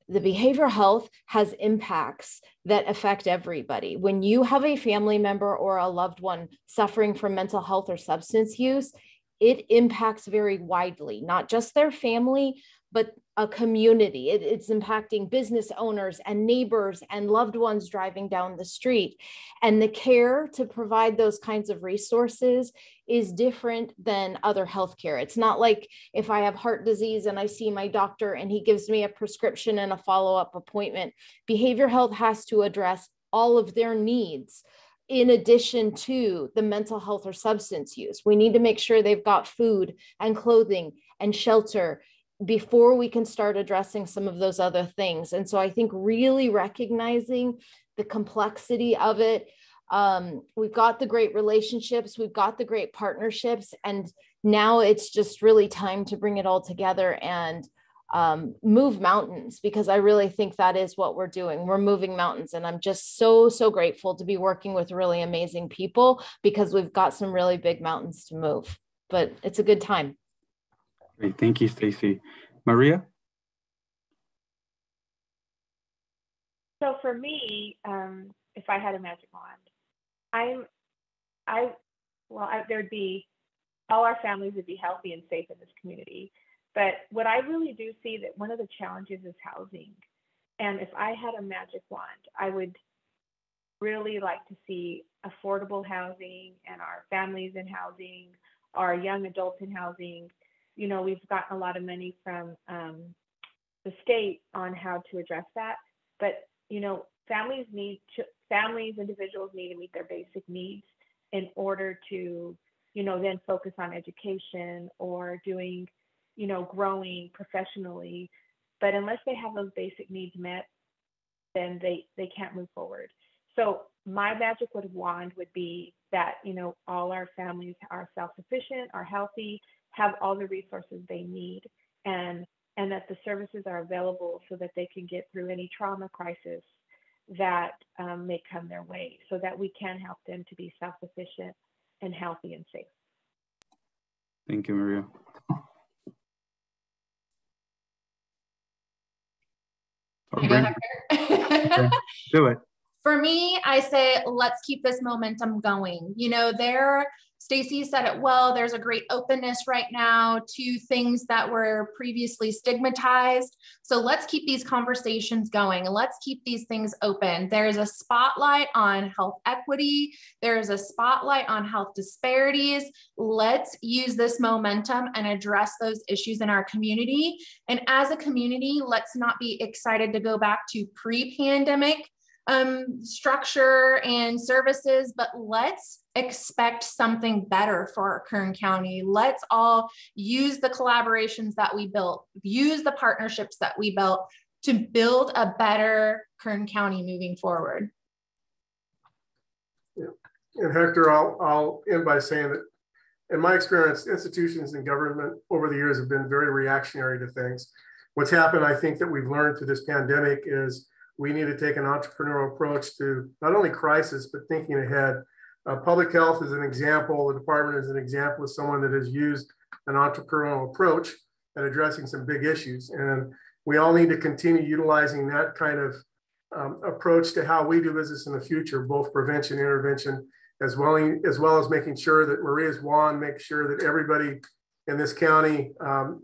the behavioral health has impacts that affect everybody. When you have a family member or a loved one suffering from mental health or substance use, it impacts very widely, not just their family, but a community. It's impacting business owners and neighbors and loved ones driving down the street. And the care to provide those kinds of resources is different than other healthcare. It's not like if I have heart disease and I see my doctor and he gives me a prescription and a follow-up appointment. Behavioral health has to address all of their needs. In addition to the mental health or substance use, we need to make sure they've got food and clothing and shelter before we can start addressing some of those other things. And so I think really recognizing the complexity of it. We've got the great relationships, we've got the great partnerships, and now it's just really time to bring it all together and move mountains, because I really think that is what we're doing. We're moving mountains, and I'm just so grateful to be working with really amazing people, because we've got some really big mountains to move, but it's a good time. Great, thank you, Stacy. Maria? So for me, if I had a magic wand, there'd be, all our families would be healthy and safe in this community. But what I really do see that one of the challenges is housing. And if I had a magic wand, I would really like to see affordable housing and our families in housing, our young adults in housing. We've gotten a lot of money from the state on how to address that. But, individuals need to meet their basic needs in order to, then focus on education or doing, growing professionally. But unless they have those basic needs met, then they can't move forward. So my magic wand would be that, all our families are self-sufficient, are healthy, have all the resources they need, and that the services are available so that they can get through any trauma crisis that may come their way, so that we can help them to be self-sufficient and healthy and safe. Thank you, Maria. Do it. For me, I say, let's keep this momentum going. Stacy said it well, there's a great openness right now to things that were previously stigmatized. So let's keep these conversations going and let's keep these things open. There's a spotlight on health equity. There's a spotlight on health disparities. Let's use this momentum and address those issues in our community. And as a community, let's not be excited to go back to pre-pandemic structure and services, but let's expect something better for our Kern County. Let's all use the collaborations that we built, use the partnerships that we built to build a better Kern County moving forward. Yeah. And Hector, I'll end by saying that in my experience, institutions and government over the years have been very reactionary to things. What's happened, I think, that we've learned through this pandemic is we need to take an entrepreneurial approach to not only crisis, but thinking ahead. Public health is an example. The department is an example of someone that has used an entrepreneurial approach at addressing some big issues. And we all need to continue utilizing that kind of approach to how we do business in the future, both prevention, intervention, as well as making sure that Maria's wand makes sure that everybody in this county,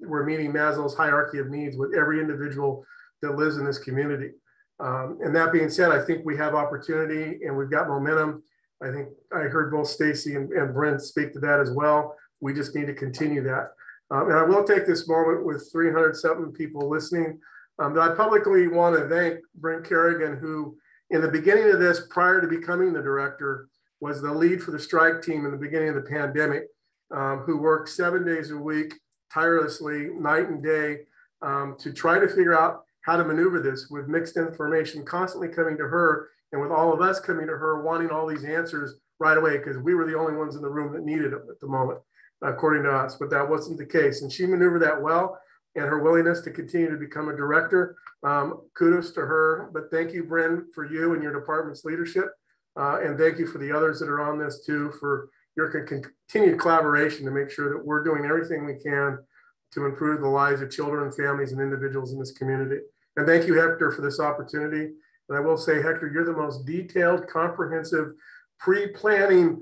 we're meeting Maslow's hierarchy of needs with every individual that lives in this community. And that being said, I think we have opportunity and we've got momentum. I think I heard both Stacy and Brynn speak to that as well. We just need to continue that. And I will take this moment with 300-something people listening that I publicly want to thank Brynn Carrigan, who in the beginning of this, prior to becoming the director, was the lead for the strike team in the beginning of the pandemic, who worked 7 days a week, tirelessly, night and day, to try to figure out how to maneuver this with mixed information constantly coming to her, and with all of us coming to her wanting all these answers right away, because we were the only ones in the room that needed them at the moment, according to us, but that wasn't the case. And she maneuvered that well, and her willingness to continue to become a director, kudos to her. But thank you, Brynn, for you and your department's leadership. And thank you for the others that are on this too, for your continued collaboration to make sure that we're doing everything we can to improve the lives of children, families, and individuals in this community. And thank you, Hector, for this opportunity. And I will say, Hector, you're the most detailed, comprehensive, pre-planning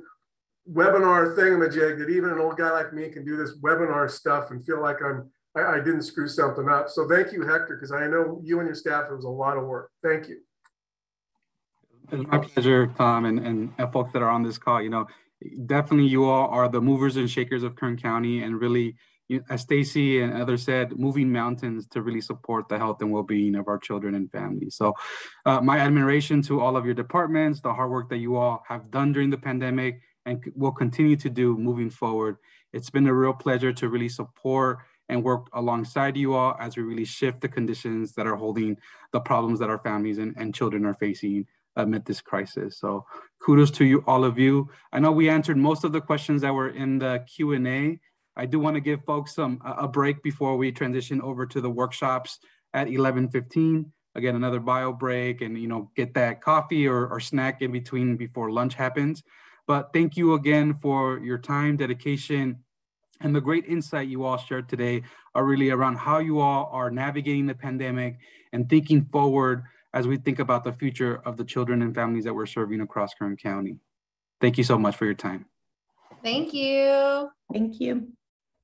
webinar thingamajig that even an old guy like me can do this webinar stuff and feel like I didn't screw something up. So thank you, Hector, because I know you and your staff, it was a lot of work. Thank you. It's my pleasure, Tom, and folks that are on this call. You know, definitely you all are the movers and shakers of Kern County, and really, as Stacy and others said, moving mountains to really support the health and well-being of our children and families. So my admiration to all of your departments, the hard work that you all have done during the pandemic and will continue to do moving forward. It's been a real pleasure to really support and work alongside you all as we really shift the conditions that are holding the problems that our families and children are facing amid this crisis. So kudos to you, all of you. I know we answered most of the questions that were in the Q&A. I do want to give folks a break before we transition over to the workshops at 11:15. Again, another bio break, and get that coffee or snack in between before lunch happens. But thank you again for your time, dedication, and the great insight you all shared today are really around how you all are navigating the pandemic and thinking forward as we think about the future of the children and families that we're serving across Kern County. Thank you so much for your time. Thank you. Thank you.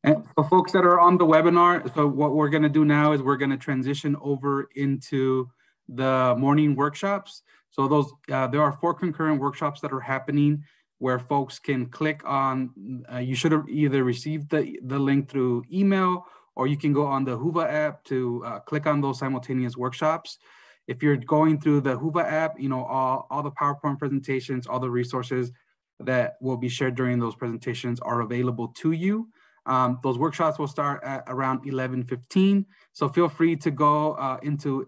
And for folks that are on the webinar, so what we're gonna do now is we're gonna transition over into the morning workshops. So those, there are 4 concurrent workshops that are happening where folks can click on, you should have either received the link through email, or you can go on the Whova app to click on those simultaneous workshops. If you're going through the Whova app, all the PowerPoint presentations, all the resources that will be shared during those presentations are available to you. Those workshops will start at around 11:15. So feel free to go into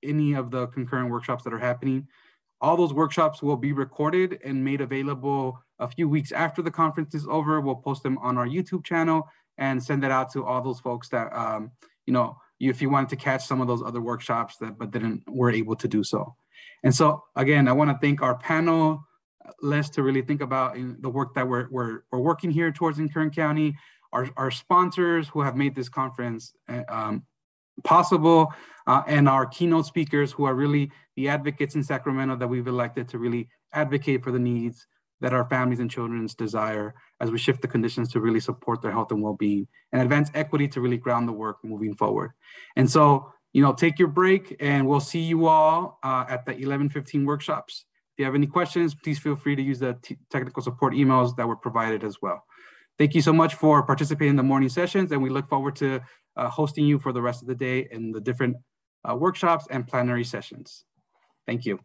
any of the concurrent workshops that are happening. All those workshops will be recorded and made available a few weeks after the conference is over. We'll post them on our YouTube channel and send that out to all those folks that, if you wanted to catch some of those other workshops but were able to do so. And so again, I want to thank our panel list to really think about the work that we're working here towards in Kern County, our sponsors who have made this conference possible, and our keynote speakers who are really the advocates in Sacramento that we've elected to really advocate for the needs that our families and children's desire as we shift the conditions to really support their health and well-being and advance equity to really ground the work moving forward. And so, take your break and we'll see you all at the 11:15 workshops. If you have any questions, please feel free to use the technical support emails that were provided as well. Thank you so much for participating in the morning sessions, and we look forward to hosting you for the rest of the day in the different workshops and plenary sessions. Thank you.